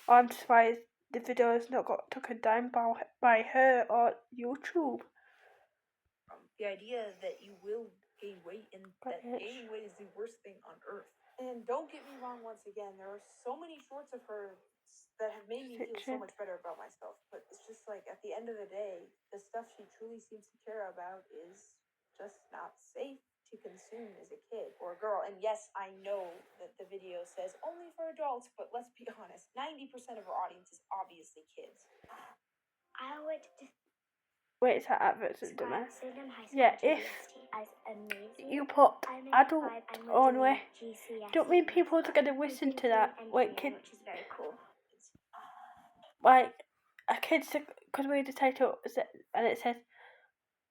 Or I'm surprised the video has not got taken down by her or YouTube. The idea that you will gain weight and that gaining weight is the worst thing on earth. And don't get me wrong, once again, there are so many shorts of her that have made me feel so much better about myself. But it's just like, at the end of the day, the stuff she truly seems to care about is just not safe to consume as a kid or a girl. And yes, I know that the video says only for adults, but let's be honest, 90% of her audience is obviously kids. I would Wait, is that adverts in there? Yeah, if you put adult only, don't mean people are going to listen to that. Like, kids, which is very cool. Like, a kid's, because we read the title and it says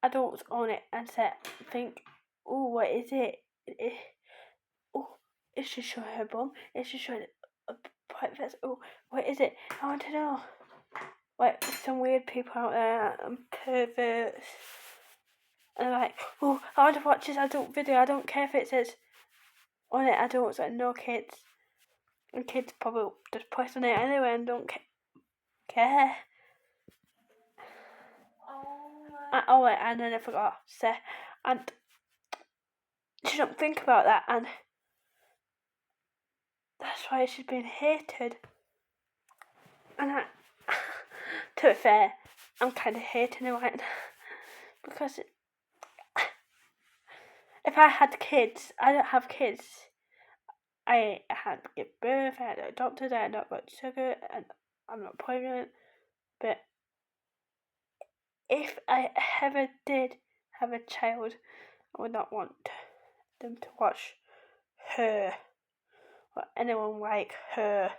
adults on it and think, oh, what is it? It should show her bum. It should show a private. Oh, what is it? I want to know. Like, some weird people out there, perverts, and they're like, oh, I want to watch this adult video. I don't care if it says on it adults and no kids. And kids probably just press on it anyway and don't care. Oh wait, and then I forgot to say, and she don't think about that, and that's why she's been hated. And to be fair, I'm kind of hating her right now because if I had kids, I don't have kids. I had to give birth, I had adopted, I had not got sugar, and I'm not pregnant. But if I ever did have a child, I would not want them to watch her or anyone like her.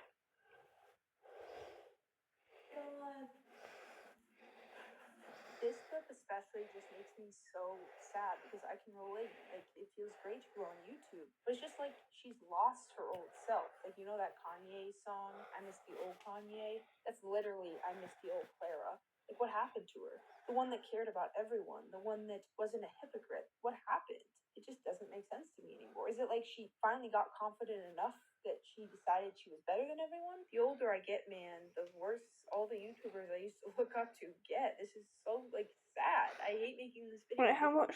This clip especially just makes me so sad because I can relate. Like, it feels great to go on YouTube, but it's just like she's lost her old self. Like, you know that Kanye song, I Miss the Old Kanye? That's literally I Miss the Old Clara. Like, what happened to her? The one that cared about everyone, the one that wasn't a hypocrite. What happened? It just doesn't make sense to me anymore. Is it like she finally got confident enough that she decided she was better than everyone? The older I get, man, the worse all the YouTubers I used to look up to get. This is so, like, sad. I hate making this video. Wait, how much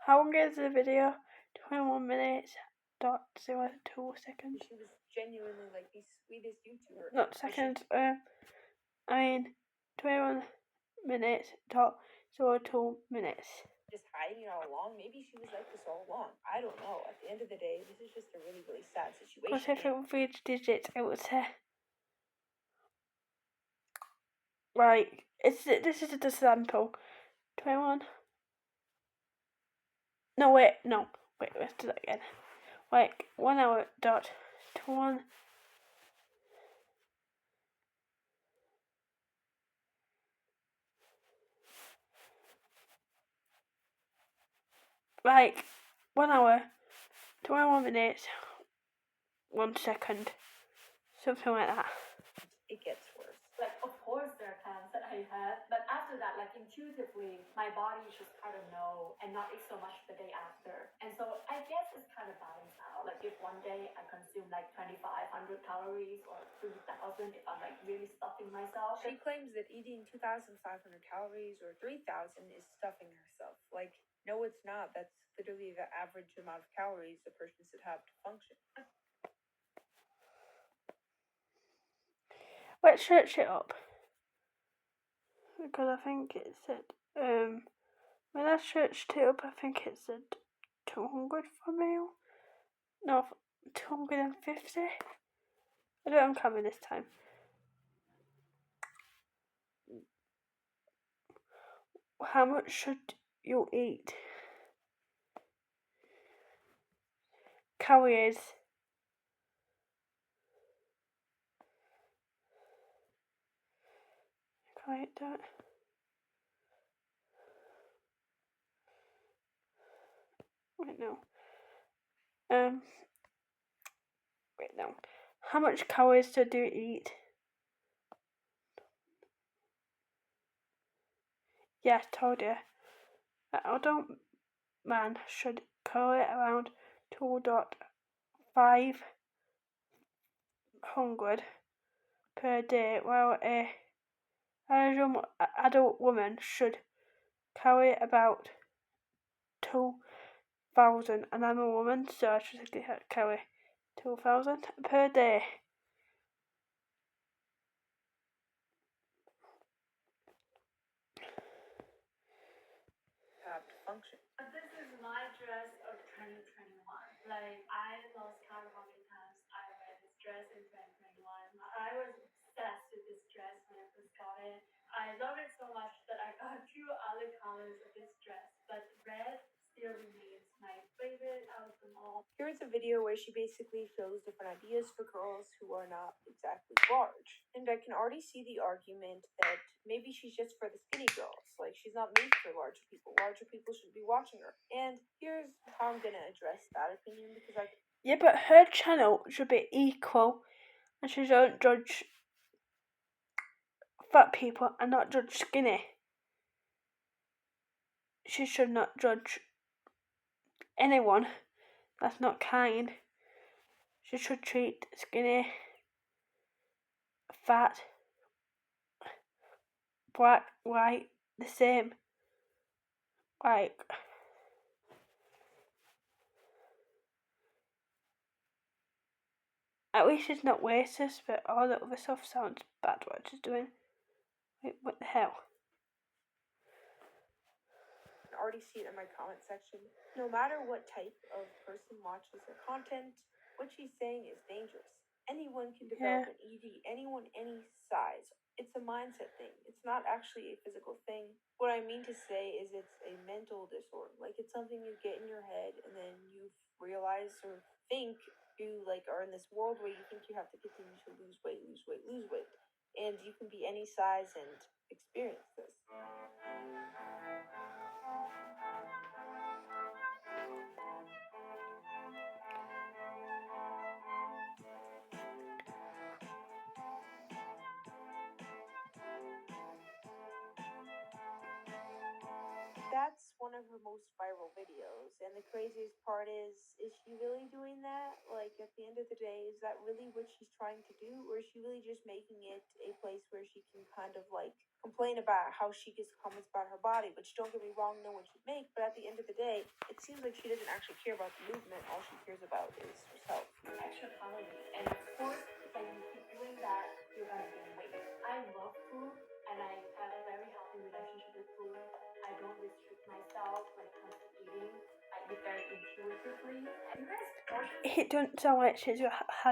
How long is the video? 21 minutes dot 02 seconds. She was genuinely like the sweetest YouTuber. Not seconds. I mean 21 minutes dot 02 minutes. Just hiding it all along. Maybe she was like this all along. I don't know. At the end of the day, this is just a really, really sad situation. Because if it were 3 digits, it would say. Right. This is a sample. 21. No, wait. No. Wait, let's do that again. Like 1 hour dot 21. Like 1 hour, 21 minutes, 1 second, something like that. It gets worse. Like, of course there are times that I had, but after that, like intuitively, my body just kind of know and not eat so much the day after. And so I guess it's kind of balanced now. Like if one day I consume like 2,500 calories or 3,000 if I'm like really stuffing myself. She claims that eating 2,500 calories or 3,000 is stuffing herself. Like, no, it's not. That's literally the average amount of calories a person should have to function. Let's search it up. Because I think it said, when I searched it up, I think it said 200 for meal. No, 250. I don't have camera this time. How much should you eat? Calories. Can I hit that? Wait, no. Wait, no. How much calories should you eat? Yeah, told you. An adult man should calorie around 2,500 per day, while a adult woman should carry about 2,000, and I'm a woman, so I should carry 2,000 per day. Have to function. This is my dress of 2021. Like, I lost count of how many times I wear this dress in 2021. I was obsessed with this dress when I first got it. I love it so much that I got 2 other colors of this dress, but red still remains my favorite out of them all. Here's a video where she basically shows different ideas for girls who are not exactly large. And I can already see the argument that maybe she's just for the skinny girls. Like, she's not made for larger people. Larger people should be watching her. And here's how I'm gonna address that opinion, because Yeah, but her channel should be equal, and she don't judge fat people and not judge skinny. She should not judge anyone that's not kind. She should treat skinny, fat, black, white the same. Like, at least it's not racist, but all the other stuff sounds bad what she's doing. Wait, what the hell? I can already see it in my comment section. No matter what type of person watches her content, what she's saying is dangerous. Anyone can develop an ED, anyone any size. It's a mindset thing. It's not actually a physical thing. What I mean to say is it's a mental disorder. Like, it's something you get in your head and then you realize or think you like are in this world where you think you have to continue to lose weight. And you can be any size and experience this. That's one of of her most viral videos. And the craziest part is she really doing that? Like, at the end of the day, is that really what she's trying to do? Or is she really just making it a place where she can kind of like complain about how she gets comments about her body, which don't get me wrong, no one should make, but at the end of the day, it seems like she doesn't actually care about the movement. All she cares about is herself. Extra calories. And of course, when you keep doing that, you're gonna gain weight. I love food and I have a very healthy relationship with food. I don't restrict myself when it comes to eating. I eat very intuitively. You guys portion It doesn't sound like she has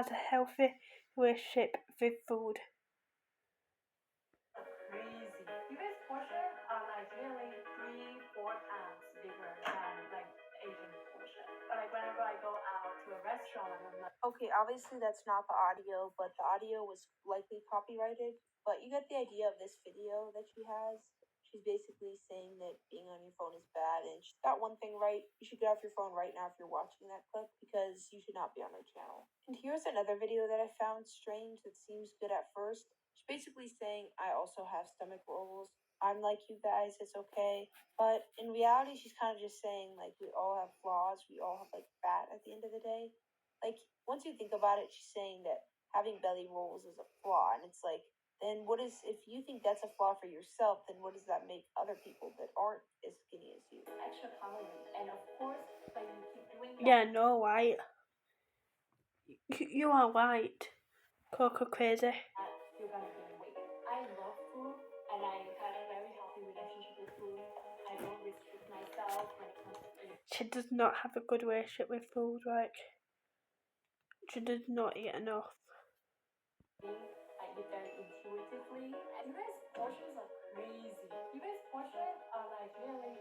a healthy relationship with food. crazy. You guys portion are like nearly 3-4 times bigger than like Asian portion. But like whenever I go out to a restaurant, I'm like, Okay, obviously that's not the audio, but the audio was likely copyrighted. But you get the idea of this video that she has. She's basically saying that being on your phone is bad, and she's got one thing right. You should get off your phone right now if you're watching that clip, because you should not be on her channel. And here's another video that I found strange that seems good at first. She's basically saying, I also have stomach rolls. I'm like you guys, it's okay. But in reality, she's kind of just saying, like, we all have flaws. We all have, like, fat at the end of the day. Like, once you think about it, she's saying that having belly rolls is a flaw. And it's like, then what is, if you think that's a flaw for yourself, then what does that make other people that aren't as skinny as you? extra calories. And of course, when you keep doing that, Yeah, no, white. You are white. Coco crazy. you're gonna gain weight. I love food and I have a very healthy relationship with food. I don't restrict myself when it comes to eating. She does not have a good relationship with food, like, she does not eat enough. I eat very intuitively. And you guys' portions are crazy. You guys' portions are like nearly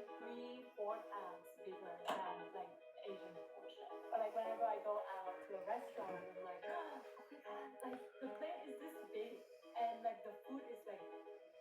3-4 times bigger than like Asian portion. But like whenever I go out to a restaurant, I'm like, oh my god, like the plate is this big and like the food is like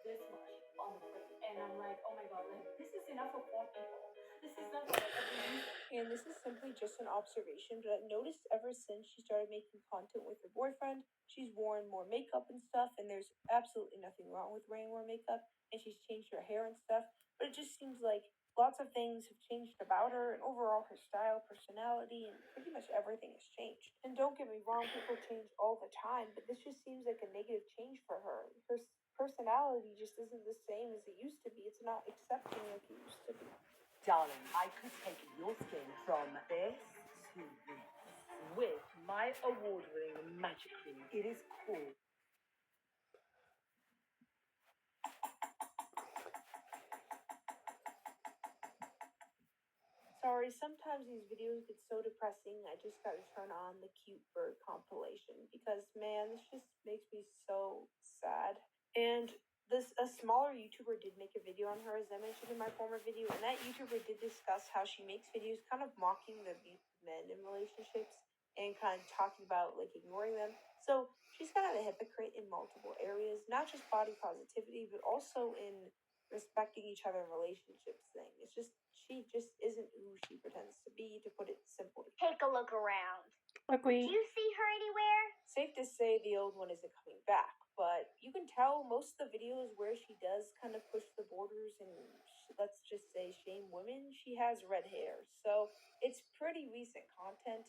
this much on the plate. And I'm like, oh my god, like this is enough for 4 people. This is not for like every week. And this is simply just an observation, but I've noticed ever since she started making content with her boyfriend, she's worn more makeup and stuff, and there's absolutely nothing wrong with wearing more makeup, and she's changed her hair and stuff, but it just seems like lots of things have changed about her, and overall her style, personality, and pretty much everything has changed. And don't get me wrong, people change all the time, but this just seems like a negative change for her. Her personality just isn't the same as it used to be. It's not accepting like it used to be. Darling, I could take your skin from this to this with my award-winning magic cream. It is called Sorry, sometimes these videos get so depressing, I just gotta turn on the cute bird compilation because, man, this just makes me so sad. And a smaller YouTuber did make a video on her, as I mentioned in my former video, and that YouTuber did discuss how she makes videos kind of mocking the abuse of men in relationships and kind of talking about like ignoring them. So she's kind of a hypocrite in multiple areas, not just body positivity, but also in respecting each other in relationships thing. It's just she just isn't who she pretends to be, to put it simply. Take a look around. Do Agree. you see her anywhere? Safe to say the old one isn't coming back, but you can tell most of the videos where she does kind of push the borders and let's just say shame women, she has red hair. So it's pretty recent content.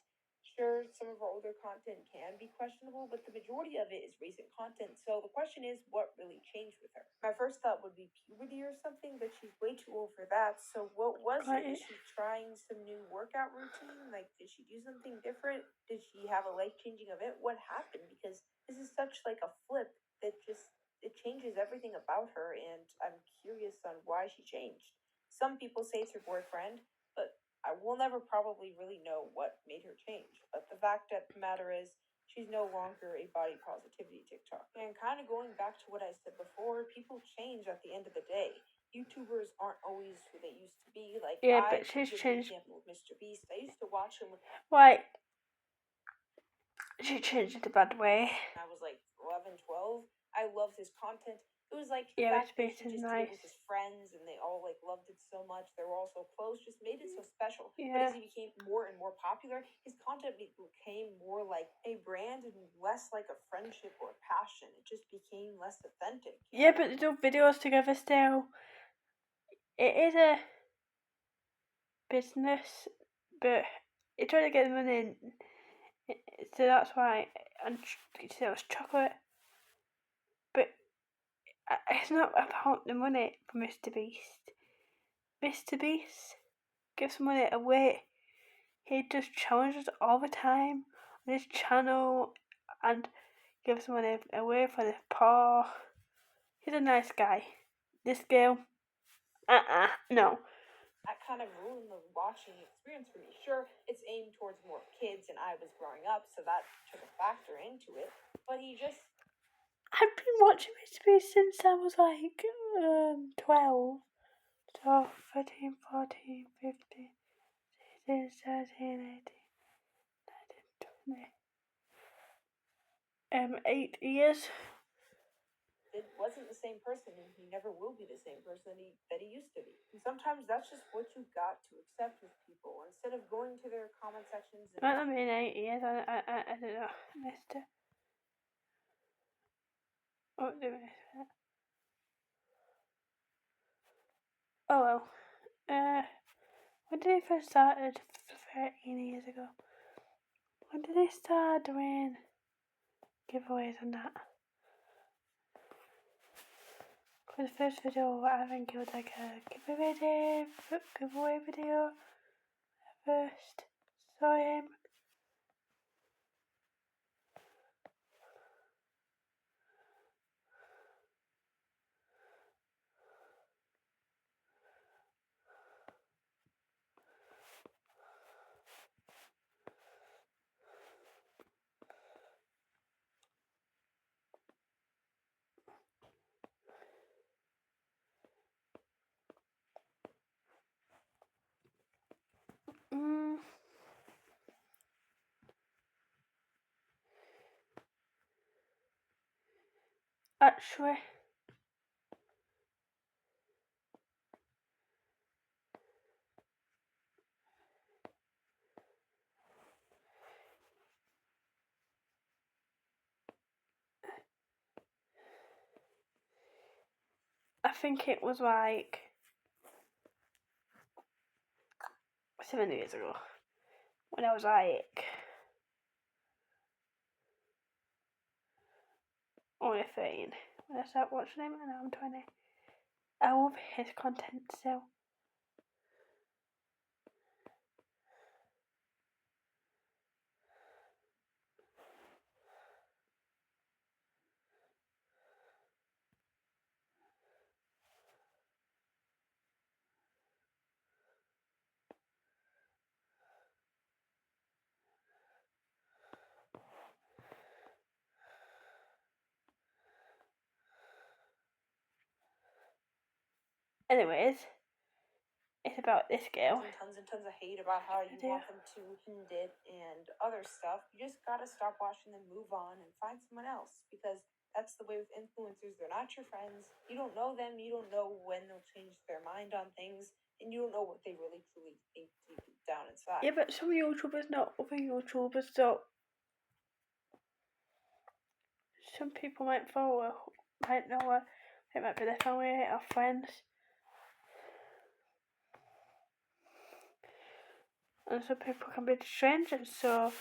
Sure, some of her older content can be questionable, but the majority of it is recent content. So the question is, what really changed with her? My first thought would be puberty or something, but she's way too old for that. So what was it? Is she trying some new workout routine? Like, did she do something different? Did she have a life-changing event? What happened? Because this is such like a flip that just it changes everything about her, and I'm curious on why she changed. Some people say it's her boyfriend, but I will never probably really know what made her change. But the fact of the matter is, she's no longer a body positivity TikTok. And kind of going back to what I said before, people change at the end of the day. YouTubers aren't always who they used to be. Like, Yeah, I but she's give changed. the example of Mr. Beast. I used to watch him Like, she changed it the bad way. when I was like 11, 12. I loved his content. It was like the Yeah, fact that he Space is just did it with nice. his friends and they all like loved it so much. They were all so close, just made it so special. But Yeah. as he became more and more popular, his content became more like a brand and less like a friendship or passion. It just became less authentic. Yeah, but they do videos together still. It is a business, but he tried to get the money in, so that's why, and he said it was chocolate, but it's not about the money for Mr. Beast. Mr. Beast gives money away. He does challenges all the time on his channel and gives money away for the poor. He's a nice guy. This girl, no. That kind of ruined the watching experience for me. Sure, it's aimed towards more kids, and I was growing up, so that took a factor into it. But he just... I've been watching Mr. Beast since I was like 12. So 13, 14, 15, 16, 17, 18, 19, 20. 8 years. It wasn't the same person, and he never will be the same person that he used to be. And sometimes that's just what you've got to accept with people. Instead of going to their comment sections and... I mean 8 years, I don't know. I missed it. Oh, do I miss it? Oh well. When did he first started? 13 years ago. When did he start doing giveaways and that? For the first video, I think it was like a giveaway video. I first saw him. Actually, I think it was like 7 years ago. When I was like only 13. When I started watching him and now I'm 20. I love his content still. Anyways, it's about this girl. Tons and tons of hate about how you want them to end it and other stuff. You just gotta stop watching them, move on, and find someone else, because that's the way with influencers. They're not your friends. You don't know them. You don't know when they'll change their mind on things, and you don't know what they really truly think deep down inside. Yeah, but some YouTubers know other YouTubers, so some people might follow, might know her. It might be their family or friends. And some people can be strangers, so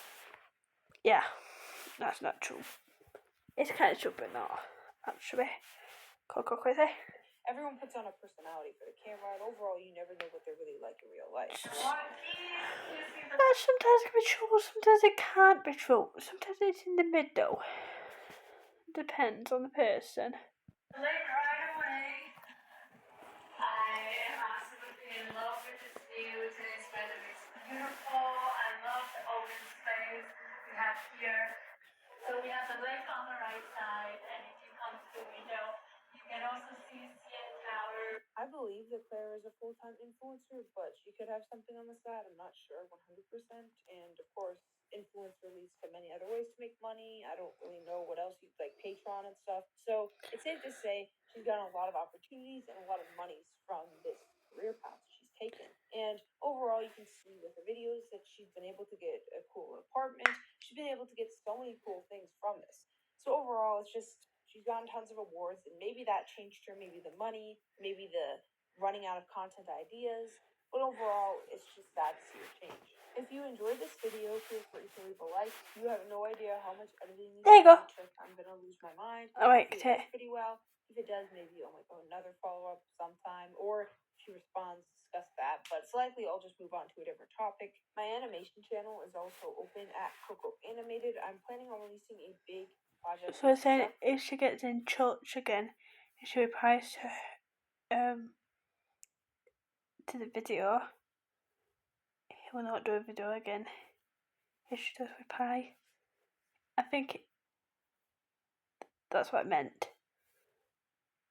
yeah, that's not true. It's kind of true, but not actually. Coco crazy. Everyone puts on a personality for the camera, and overall, you never know what they're really like in real life. But sometimes it can be true, sometimes it can't be true. Sometimes it's in the middle. Depends on the person. Like right away, I am absolutely in love with this view. Today's weather is beautiful. I love the open space we have here. So we have the lake on the right side, and if you come to the window, you can also see CN Tower. I believe that Clara is a full-time influencer, but she could have something on the side. I'm not sure 100%. And of course, influencer leads to many other ways to make money. I don't really know what else, you like Patreon and stuff. So it's safe to say she's gotten a lot of opportunities and a lot of monies from this career path she's taken. And overall, you can see with the videos that she's been able to get a cool apartment. She's been able to get so many cool things from this. So overall, it's just, she's gotten tons of awards, and maybe that changed her. Maybe the money, maybe the running out of content ideas. But overall, it's just sad to see her change. If you enjoyed this video, feel free to leave a like. You have no idea how much editing There you go. I'm gonna lose my mind. I liked Hopefully it. does pretty well. If it does, maybe I'll make another follow-up sometime, or if she responds, discuss that. But it's likely I'll just move on to a different topic. My animation channel is also open at Coco Animated. I'm planning on releasing a big project. So I'm saying if she gets in touch again, if she replies to the video, he will not do a video again. If she does reply, I think that's what I meant.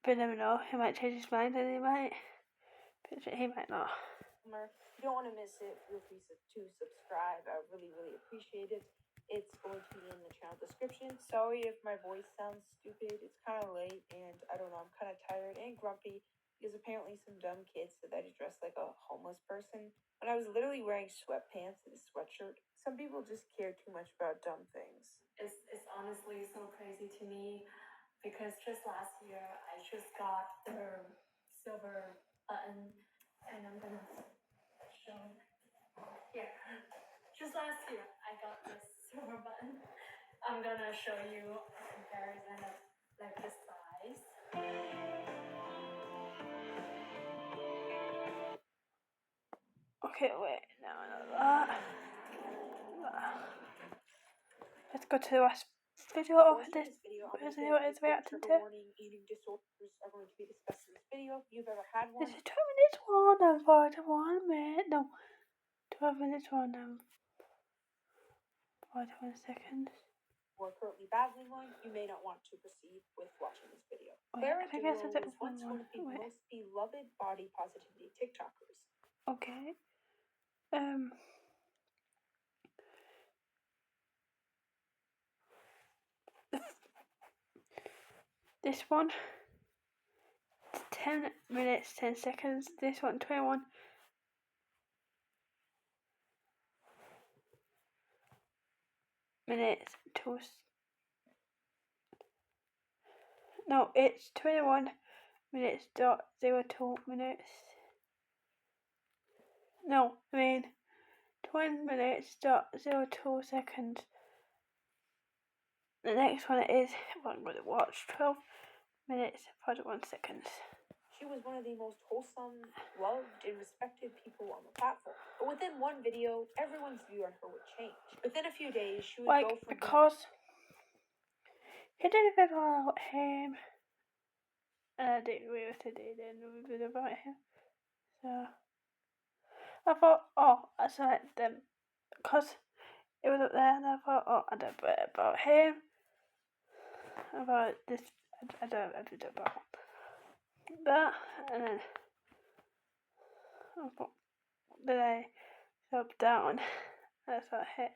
But you never know, he might change his mind and he might not. If you don't want to miss it, feel free to subscribe. I really, really appreciate it. It's going to be in the channel description. Sorry if my voice sounds stupid. It's kind of late and I don't know, I'm kind of tired and grumpy because apparently some dumb kid said that I dressed like a homeless person when I was literally wearing sweatpants and a sweatshirt. Some people just care too much about dumb things. It's honestly so crazy to me because just last year I just got the silver button and I'm gonna show here. Just last year I got this silver button. I'm gonna show you a comparison of like the size. Okay, wait, no, not that. Let's go to the last video of this video is reacting to. Eating disorders are going to be discussed in this video. If you've ever had one, This is 2 minutes one and 41 minutes. No, 12 minutes one and 41 seconds. Or currently battling one, you may not want to proceed with watching this video. Wait, Clara I think I said it was once one of the wait. most beloved body positivity TikTokers. Okay. This one 10 minutes 10 seconds. This one 21 minutes to. No, it's 21 minutes dot 02 minutes. No, I mean 20 minutes dot 02 seconds. The next one is what I'm going to watch 12 minutes 41 seconds. She was one of the most wholesome, loved, and respected people on the platform. But within one video, everyone's view on her would change. Within a few days, she would go from because he did a video about him, and I didn't agree with it. He did a video about him. So I thought, I saw it then because it was up there, and I thought, I don't know about him, about this. I don't have a video about that, and then I dropped down, and I saw him.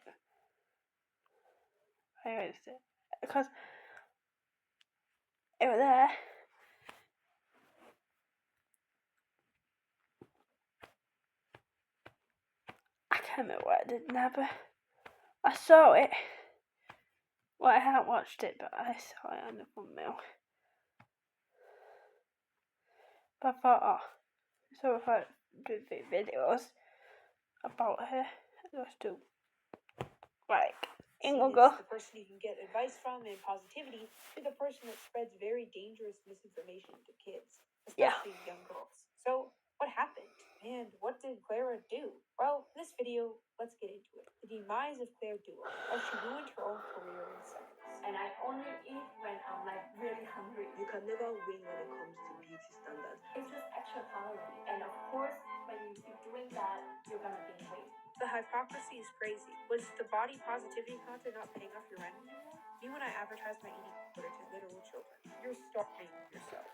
I noticed it because it was there. I can't remember what I did now, but I saw it. Well, I haven't watched it, but I saw it on the thumbnail. But I thought, so if I do the videos about her, just do like in Google. The person you can get advice from and positivity to the person that spreads very dangerous misinformation to kids, especially young girls. So, what happened? And what did Clara do? Well, in this video, let's get into it. The demise of Claire Duo, how she ruined her own career in sex. And I only eat when I'm like really hungry. You can never win when it comes to beauty standards. It's just extra calorie. And of course, when you keep doing that, you're gonna gain weight. The hypocrisy is crazy. Was the body positivity content not paying off your rent anymore? Me when I advertise my eating disorder to literal children. You're starving yourself.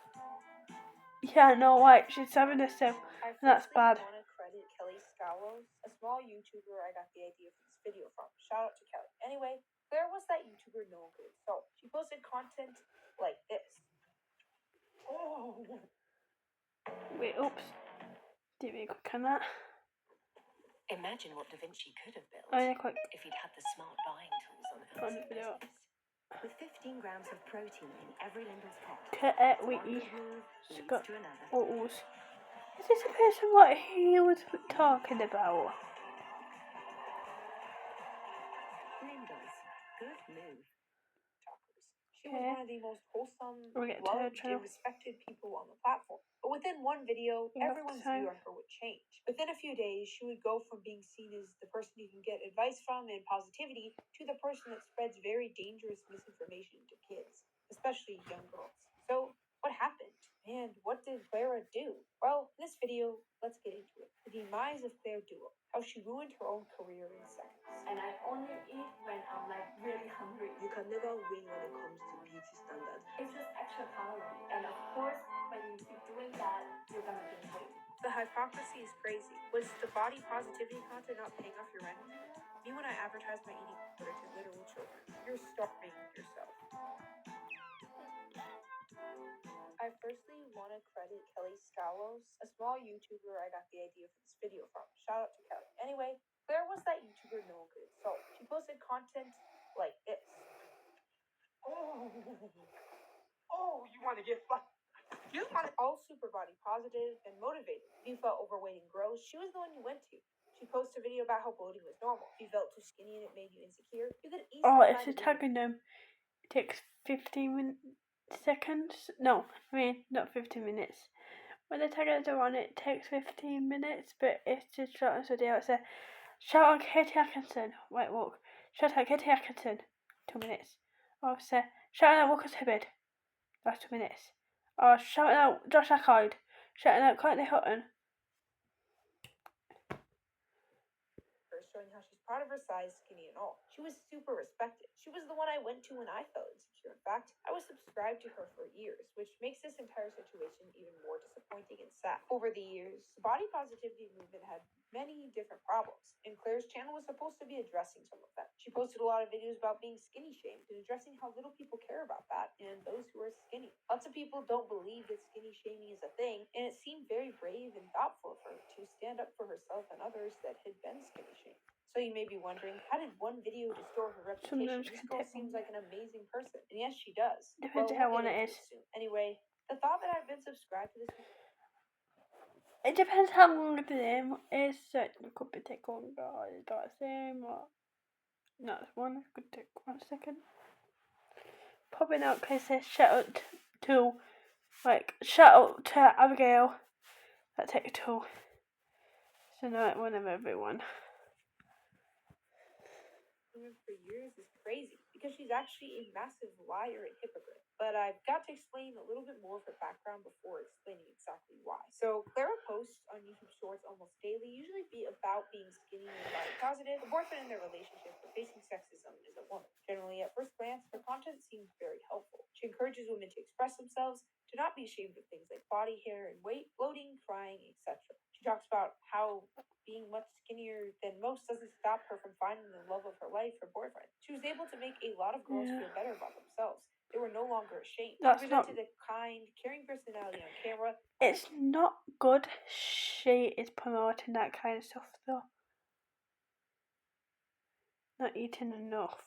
Yeah, no, like she's having a sip. That's bad. I want to credit Kelly Scowos, a small YouTuber I got the idea for this video from. Shout out to Kelly. Anyway, Claire was that YouTuber no one could insult. She posted content like this. Oh. Wait, oops. Didn't make a click on that. Imagine what Da Vinci could have built if he'd had the smart buying tools on the video. With 15 grams of protein in every lindor's pot, We got oats. Is this a person what he was talking about? Linda's. Good move. She was one of the most wholesome, We'll get to her loved, channel. and respected people on the platform. But within one video, everyone's view on her would change. Within a few days, she would go from being seen as the person you can get advice from and positivity to the person that spreads very dangerous misinformation to kids, especially young girls. So, what happened? And what did Clara do? Well, in this video, let's get into it. The demise of Claire Duo, how she ruined her own career in seconds. And I only eat when I'm like really hungry. You can never win when it comes to beauty standards. It's just extra calorie. And of course, when you keep doing that, you're gonna gain weight. The hypocrisy is crazy. Was the body positivity content not paying off your rent? Me when I advertise my eating disorder to literal children. You're starving yourself. I firstly want to credit Kelly Scalos, a small YouTuber I got the idea for this video from. Shout out to Kelly. Anyway, Claire was that YouTuber no one could insult. She posted content like this. Oh, you want to get flat? You want all super body positive and motivated. If you felt overweight and gross, she was the one you went to. She posted a video about how bloating was normal. If you felt too skinny and it made you insecure, you could easily If you're tagging them, it takes 15 seconds. No, I mean not 15 minutes. When the taggers are on, it takes 15 minutes, but it's just short and video. It's a shout out Katie Atkinson, White Walk. Shout out Katie Atkinson, 2 minutes. Or say shout out Walker's Hibbard, that's 2 minutes. Or shout out Josh Ackroyd, shout out Courtney Hutton. Showing how she's proud of her size, skinny and all. She was super respected. She was the one I went to when I felt insecure. In fact, I was subscribed to her for years, which makes this entire situation even more disappointing and sad. Over the years, the body positivity movement had many different problems, and Claire's channel was supposed to be addressing some of them. She posted a lot of videos about being skinny shamed and addressing how little people care about that and those who are skinny. Lots of people don't believe that skinny shaming is a thing, and it seemed very brave and thoughtful of her to stand up for herself and others that had been skinny shamed. So you may be wondering, how did one video distort her reputation? This girl seems like an amazing person, and yes, she does. Depends on how one it is. Soon. Anyway, the thought that I've been subscribed to this. It depends how long the name is. So it could be take longer, or it's not the same, or no, this one could take 1 second. Popping out because shout out to Abigail. That takes 2. So now one of everyone. For years is crazy because she's actually a massive liar and hypocrite. But I've got to explain a little bit more of her background before explaining exactly why. So Clara posts on YouTube Shorts almost daily, usually be about being skinny and body positive, a boyfriend in their relationship, or facing sexism as a woman. Generally, at first glance, her content seems very helpful. She encourages women to express themselves, to not be ashamed of things like body hair and weight, bloating, crying, etc. She talks about how being much skinnier than most doesn't stop her from finding the love of her life, her boyfriend. She was able to make a lot of girls feel better about themselves. They were no longer ashamed. She presented a kind, caring personality on camera. It's not good she is promoting that kind of stuff though. Not eating enough.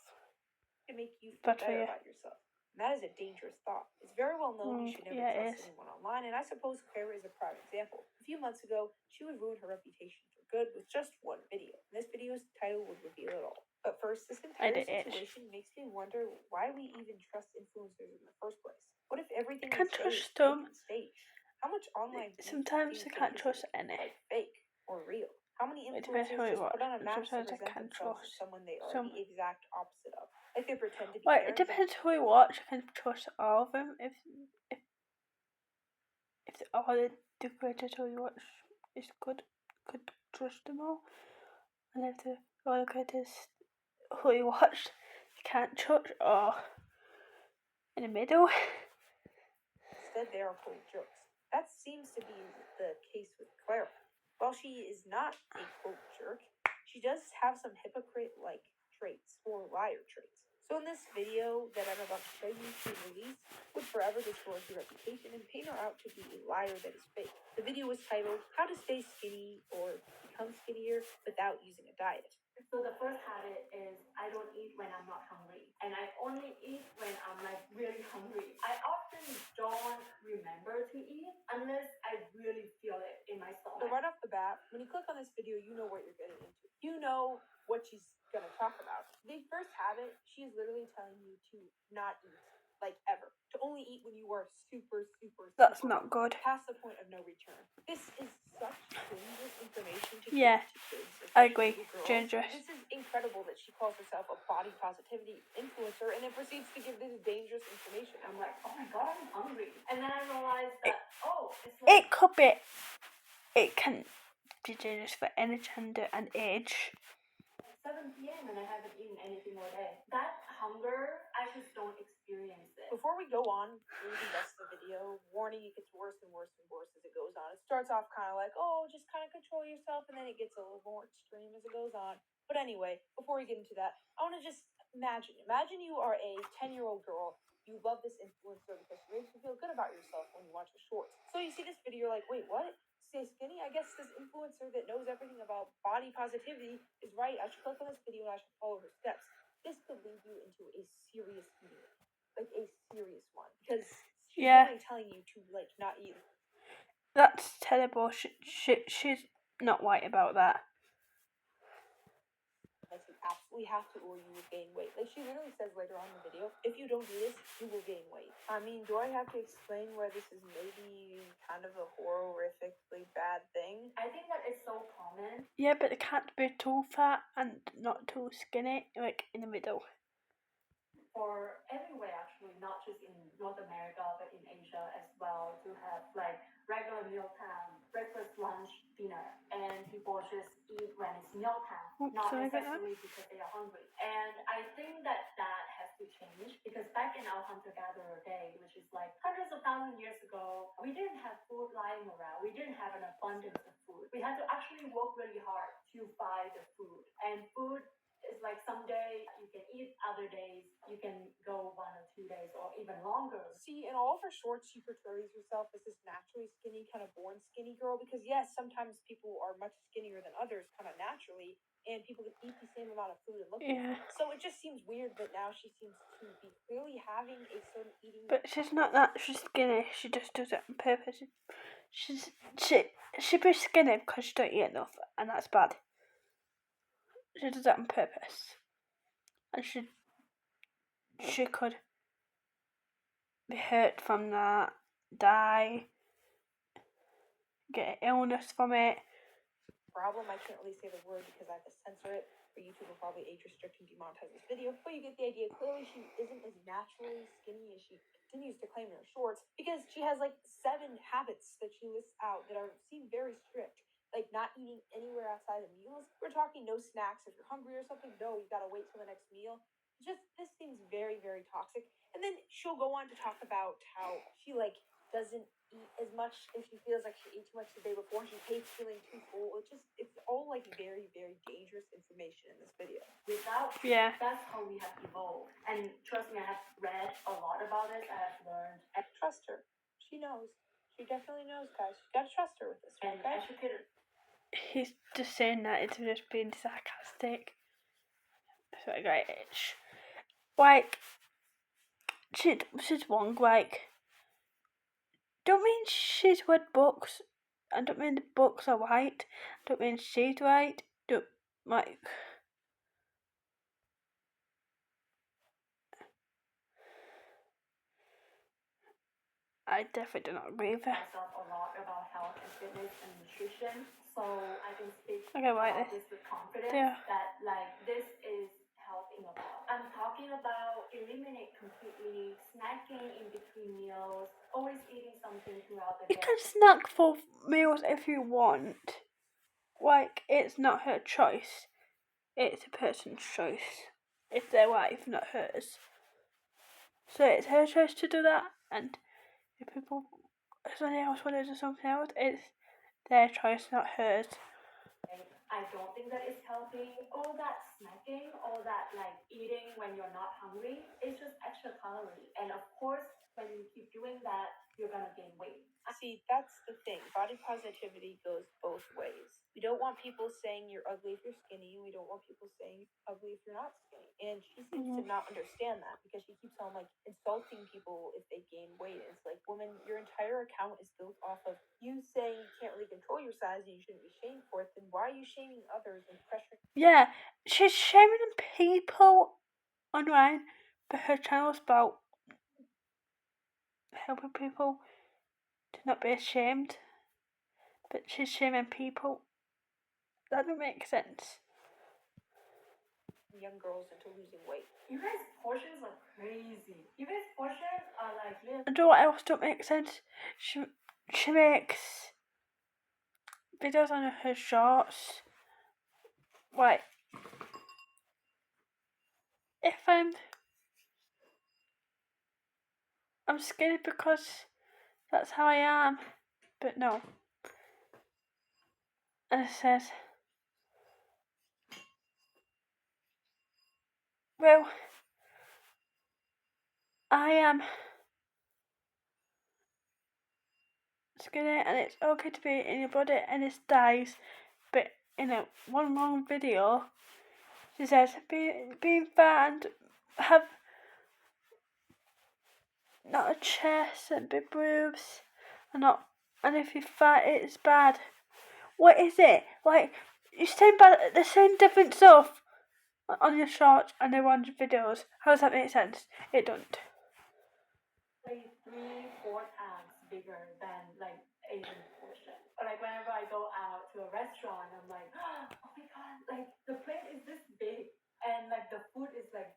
To make you feel better about yourself. And that is a dangerous thought. It's very well known you should never trust anyone online, and I suppose Clara is a prime example. A few months ago, she would ruin her reputation for good with just one video. And this video's title would reveal it all. But first, this entire situation makes me wonder why we even trust influencers in the first place. What if everything they say is fake and staged? How much online sometimes I can't trust any. Like fake or real? How many influencers just put on a mask to present themselves as someone they are the exact opposite of? Like they pretend to be. It depends who you watch. I can trust all of them. If all the creators who you watch is good, could trust them all. And if the all the creators who you watch you can't trust, or in the middle. Instead, they are full of jokes. That seems to be the case with Clara. While she is not a quote jerk, she does have some hypocrite-like traits or liar traits. So in this video that I'm about to show you, she released would forever destroy her reputation and paint her out to be a liar that is fake. The video was titled, How to Stay Skinny or Become Skinnier Without Using a Diet. So the first habit is I don't eat when I'm not hungry. And I only eat when I'm like really hungry. I often don't remember to eat unless I really feel it in my that, when you click on this video, you know what you're getting into. You know what she's gonna talk about. The first habit, she is literally telling you to not eat, like ever. To only eat when you are super, super, That's super not good. past the point of no return. This is such dangerous information to Yeah, give to kids. I agree. Girls. Dangerous. This is incredible that she calls herself a body positivity influencer and then proceeds to give this dangerous information. I'm like, oh my god, I'm hungry. And then I realized that, it's like... It could be. It can be dangerous for any gender and age. 7 p.m. and I haven't eaten anything all day. That hunger, I just don't experience it. Before we go on through the rest of the video, warning, it gets worse and worse and worse as it goes on. It starts off kind of like, oh, just kind of control yourself, and then it gets a little more extreme as it goes on. But anyway, before we get into that, I want to just imagine you are a 10-year-old girl. You love this influencer because she makes you feel good about yourself when you watch the shorts. So you see this video, you're like, wait, what? Stay skinny? I guess this influencer that knows everything about body positivity is right. I should click on this video and I should follow her steps. This could lead you into a serious eating, like a serious one, because she's literally telling you to like not eat. That's terrible. She's not right about that. Like you absolutely have to, or you will gain weight. Like she literally says later on in the video, if you don't do this, you will gain weight. I mean, do I have to explain why this is maybe kind of a horrifically bad thing? I think that it's so common. Yeah, but it can't be too fat and not too skinny, like in the middle. For everywhere actually, not just in North America, but in Asia as well, to have like regular mealtime, breakfast, lunch, dinner, and people just eat when it's mealtime, not necessarily because they are hungry. And I think that has to change, because back in our hunter-gatherer day, which is like hundreds of thousands of years ago, we didn't have food lying around. We didn't have an abundance of food. We had to actually work really hard to buy the food, and food is like someday you can eat, other days you can go 1 or 2 days or even longer. See, in all of her shorts, she portrays herself as this naturally skinny, kind of born skinny girl, because yes, sometimes people are much skinnier than others kind of naturally, and people can eat the same amount of food and look different. So it just seems weird that now she seems to be clearly having a certain eating. But she's not naturally skinny. She just does it on purpose. She be skinny because she don't eat enough, and that's bad. She does that on purpose, and she could be hurt from that, die, get illness from it. Problem, I can't really say the word because I have to censor it, or YouTube will probably age restrict and demonetize this video, but you get the idea. Clearly she isn't as naturally skinny as she continues to claim in her shorts, because she has like 7 habits that she lists out that seem very strict. Like not eating anywhere outside of meals. We're talking no snacks if you're hungry or something. No, you gotta wait till the next meal. Just, this seems very, very toxic. And then she'll go on to talk about how she like doesn't eat as much if she feels like she ate too much the day before. She hates feeling too full. It's all like very, very dangerous information in this video. That's how we have evolved. And trust me, I have read a lot about this. I have learned. And trust her. She knows. She definitely knows, guys. You gotta trust her with this one, okay? Educated. He's just saying that it's just being sarcastic. That's what I got it. Like, she's wrong, like, don't mean she's read books, I don't mean the books are right, I don't mean she's right, like, I definitely do not agree with her. Myself a lot about health and fitness and nutrition, so I can speak about this with confidence. Yeah. That like this is helping a lot. I'm talking about eliminate completely snacking in between meals, always eating something throughout the day. You can snack for meals if you want. Like, it's not her choice. It's a person's choice. It's their life, not hers. So it's her choice to do that, and if somebody else want to do something else, it's their choice, not hers. I don't think that it's healthy. All that snacking, all that like eating when you're not hungry, it's just extra calorie. And of course, when you keep doing that, you're gonna gain weight. See, that's the thing. Body positivity goes both ways. We don't want people saying you're ugly if you're skinny. We don't want people saying ugly if you're not skinny. And she seems to not understand that, because she keeps on like insulting people if they gain weight. And it's like, Woman, your entire account is built off of you saying you can't really control your size and you shouldn't be shamed for it. Then why are you shaming others and pressuring? Yeah, she's shaming people online, but her channel's about helping people to not be ashamed. But she's shaming people. That doesn't make sense. Young girls into losing weight. You guys' portions are crazy. You guys' portions are like... I don't know what else don't make sense. She makes videos on her shorts. Like, if I'm skinny because that's how I am. But no. And it says, well, I am skinny and it's okay to be in your body and it's dies. But in a one wrong video, she says being fat and have not a chest and big boobs and if you're fat it's bad. What is it? Like, you're saying the same different stuff on your shorts and the one videos. How does that make sense? It don't. Like 3-4 times bigger than like Asian portion. Like whenever I go out to a restaurant, I'm like, oh my god, like the plate is this big and like the food is like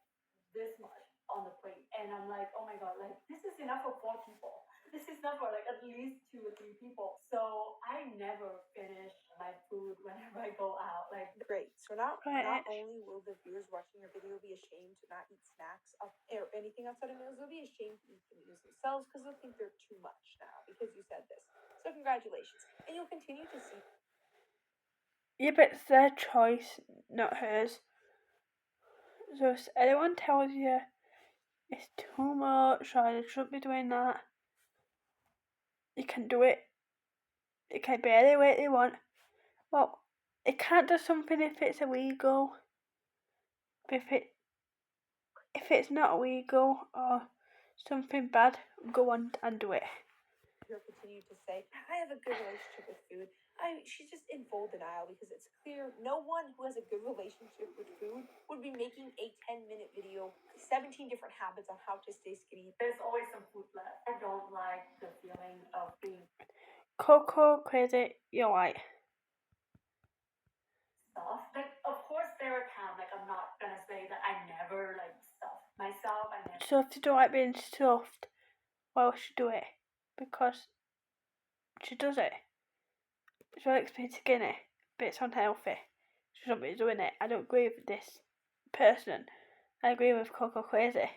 this much on the plate, and I'm like, oh my god, like this is enough for 4 people. This is enough for like at least 2 or 3 people. So I never finish my food whenever I go out. Like, great. So not only will the viewers watching your video be ashamed to not eat snacks or anything outside of meals, they'll be ashamed to eat the meals themselves because they'll think they're too much now because you said this. So congratulations, and you'll continue to see. Yeah, but it's their choice, not hers. So if anyone tells you it's too much or you shouldn't be doing that, you can do it. It can be any way they want. Well, it can't do something if it's illegal. But if it's not illegal or something bad, go on and do it. He'll continue to say, I have a good relationship with food. She's just in full denial because it's clear no one who has a good relationship with food would be making a 10-minute video, 17 different habits on how to stay skinny. there's always some food left. I don't like the feeling of being Coco crazy, you're right. stuff. Like, of course there are times, like I'm not gonna say that I never like stuff myself. I never. So if you don't like being stuffed, why would she do it? Because she does it. She likes being skinny, but it's unhealthy. She shouldn't be doing it. I don't agree with this person. I agree with Coco Crazy.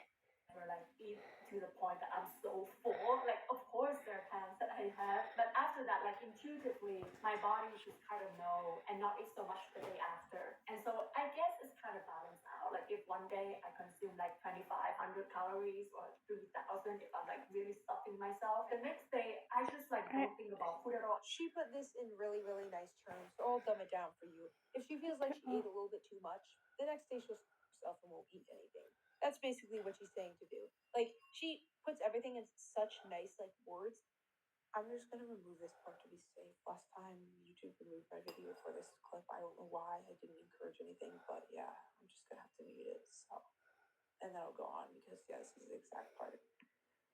Like eat to the point that I'm so full. Like, of course there are times that I have, but after that, like intuitively, my body should kind of know and not eat so much the day after. And so I guess it's kind of balanced out. Like if one day I consume like 2,500 calories or 3,000, if I'm like really stuffing myself, the next day I just like don't think about food at all. She put this in really, really nice terms. So I'll dumb it down for you. If she feels like she ate a little bit too much, the next day she'll herself and won't eat anything. That's basically what she's saying to do. Like, she puts everything in such nice, like, words. I'm just gonna remove this part to be safe. Last time YouTube removed my video for this clip. I don't know why. I didn't encourage anything, but yeah, I'm just gonna have to mute it. So, and then I'll go on because yeah, this is the exact part.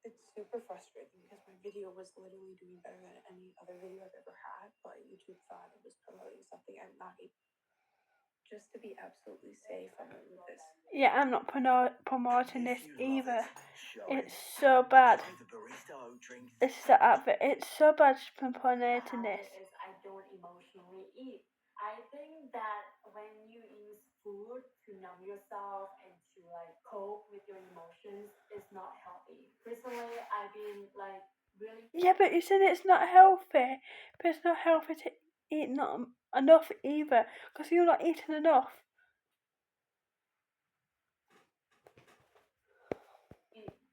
It's super frustrating because my video was literally doing better than any other video I've ever had, but YouTube thought it was promoting something I'm not able. Just to be absolutely safe, I'm gonna move this. Yeah, I'm not promoting this either. It's so bad. It's the advert. It's so bad promoting this. I don't emotionally eat. I think that when you use food to numb yourself and to like cope with your emotions is not healthy. Recently, I've been like really. Yeah, but you said it's not healthy. But it's not healthy to eat not enough either, because you're not eating enough.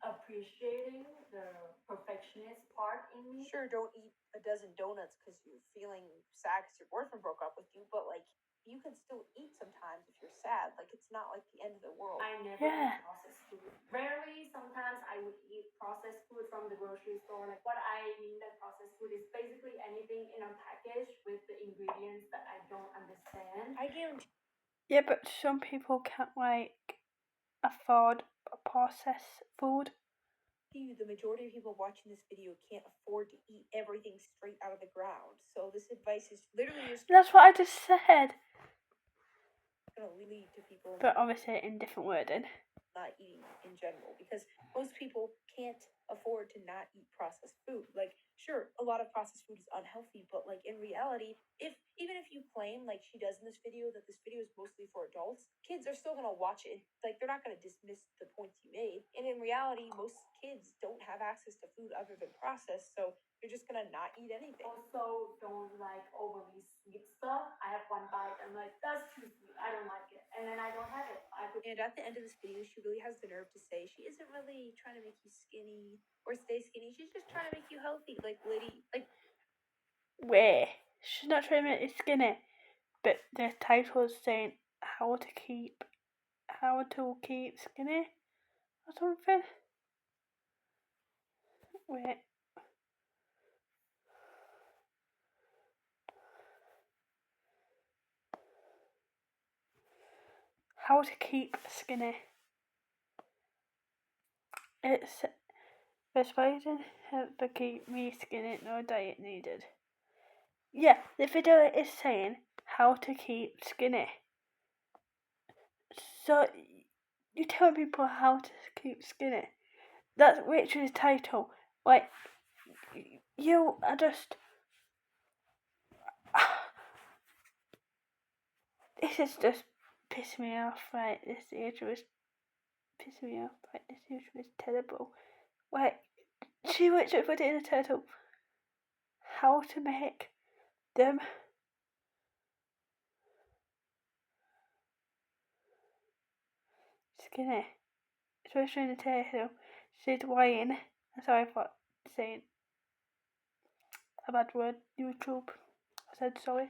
Appreciating the perfectionist part in me. Sure, don't eat a dozen donuts because you're feeling sad because your boyfriend broke up with you, but like you can still eat sometimes if you're sad. Like, it's not like the end of the world. I never Yeah. eat processed food. Rarely, sometimes I would eat processed food from the grocery store. Like, what I mean by processed food is basically anything in a package with the ingredients that I don't understand. I guarantee. Yeah, but some people can't afford processed food. The majority of people watching this video can't afford to eat everything straight out of the ground. So this advice is literally just That's what I just said. gonna lead to people But obviously in different wording. Not eating in general, because most people can't afford to not eat processed food. Like, sure, a lot of processed food is unhealthy, but like in reality, even if you claim, like she does in this video, that this video is mostly for adults, kids are still gonna watch it. Like, they're not gonna dismiss the points you made. And in reality, most kids don't have access to food other than processed, so you're just gonna not eat anything. Also, don't like overly sweet stuff. I have one bite, I'm like, that's too sweet, I don't like it, and then I don't have it. And at the end of this video, she really has the nerve to say she isn't really trying to make you skinny or stay skinny. She's just trying to make you healthy. Like, lady, like. Wait, she's not trying to make you skinny, but the title is saying how to keep skinny or something. Wait. How to keep skinny. It's persuading help to keep me skinny, no diet needed. Yeah, the video is saying how to keep skinny. So you tell people how to keep skinny. That's literally the title. Like, you are just. This is just pissing me off, right? This intro is pissing me off, right? This intro is terrible. Like, she literally put it in the title. How to make them skinny. Especially in the title. She's lying. Sorry for saying a bad word. YouTube. I said sorry.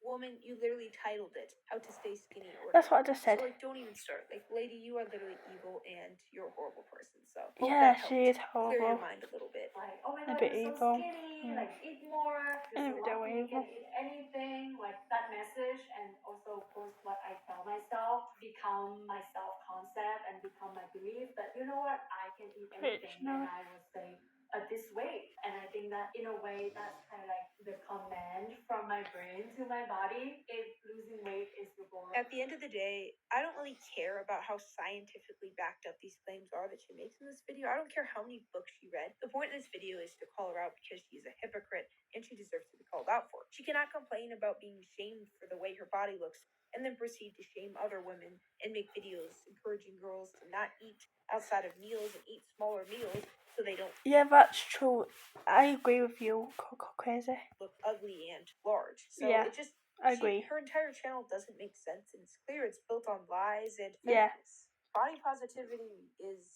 Woman, you literally titled it "How to Stay Skinny." Or that's what I just said. So, like, don't even start. Like, lady, you are literally evil and you're a horrible person. So yeah, she is clear horrible. your mind a little bit. Like, oh my A god, bit you're evil. so skinny, like eat more, just And a bit love me, evil. can eat anything, like that message. And also, of course, what I tell myself, become my self-concept and become my belief that, you know what, I can eat anything and I will stay at this weight. And I think that in a way that's kind of like the command from my brain to my body, if losing weight is the goal. At the end of the day, I don't really care about how scientifically backed up these claims are that she makes in this video. I don't care how many books she read. The point of this video is to call her out because she's a hypocrite and she deserves to be called out for it. She cannot complain about being shamed for the way her body looks and then proceed to shame other women and make videos encouraging girls to not eat outside of meals and eat smaller meals so they don't. Yeah, that's true. I agree with you, Crazy. Look ugly and large. So yeah, it just. I agree. Her entire channel doesn't make sense, and it's clear it's built on lies and yeah. Body positivity is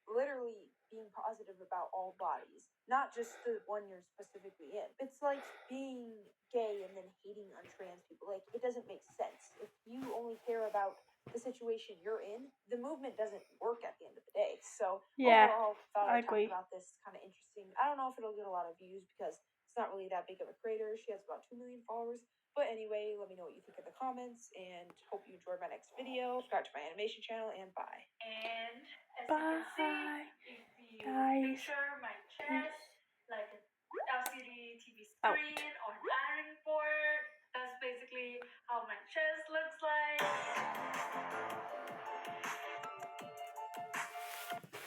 literally being positive about all bodies, not just the one you're specifically in. It's like being gay and then hating on trans people. Like, it doesn't make sense. If you only care about the situation you're in, the movement doesn't work at the end of the day. So yeah, overall, thought I'd talk agree. about this. Kind of interesting. I don't know if it'll get a lot of views because it's not really that big of a creator. She has about 2 million followers. But anyway, let me know what you think in the comments, and hope you enjoyed my next video. Subscribe to my animation channel, and bye. And as bye, you can see, if you guys. picture my chest like an LCD TV screen or an ironing board, that's basically how my chest looks like.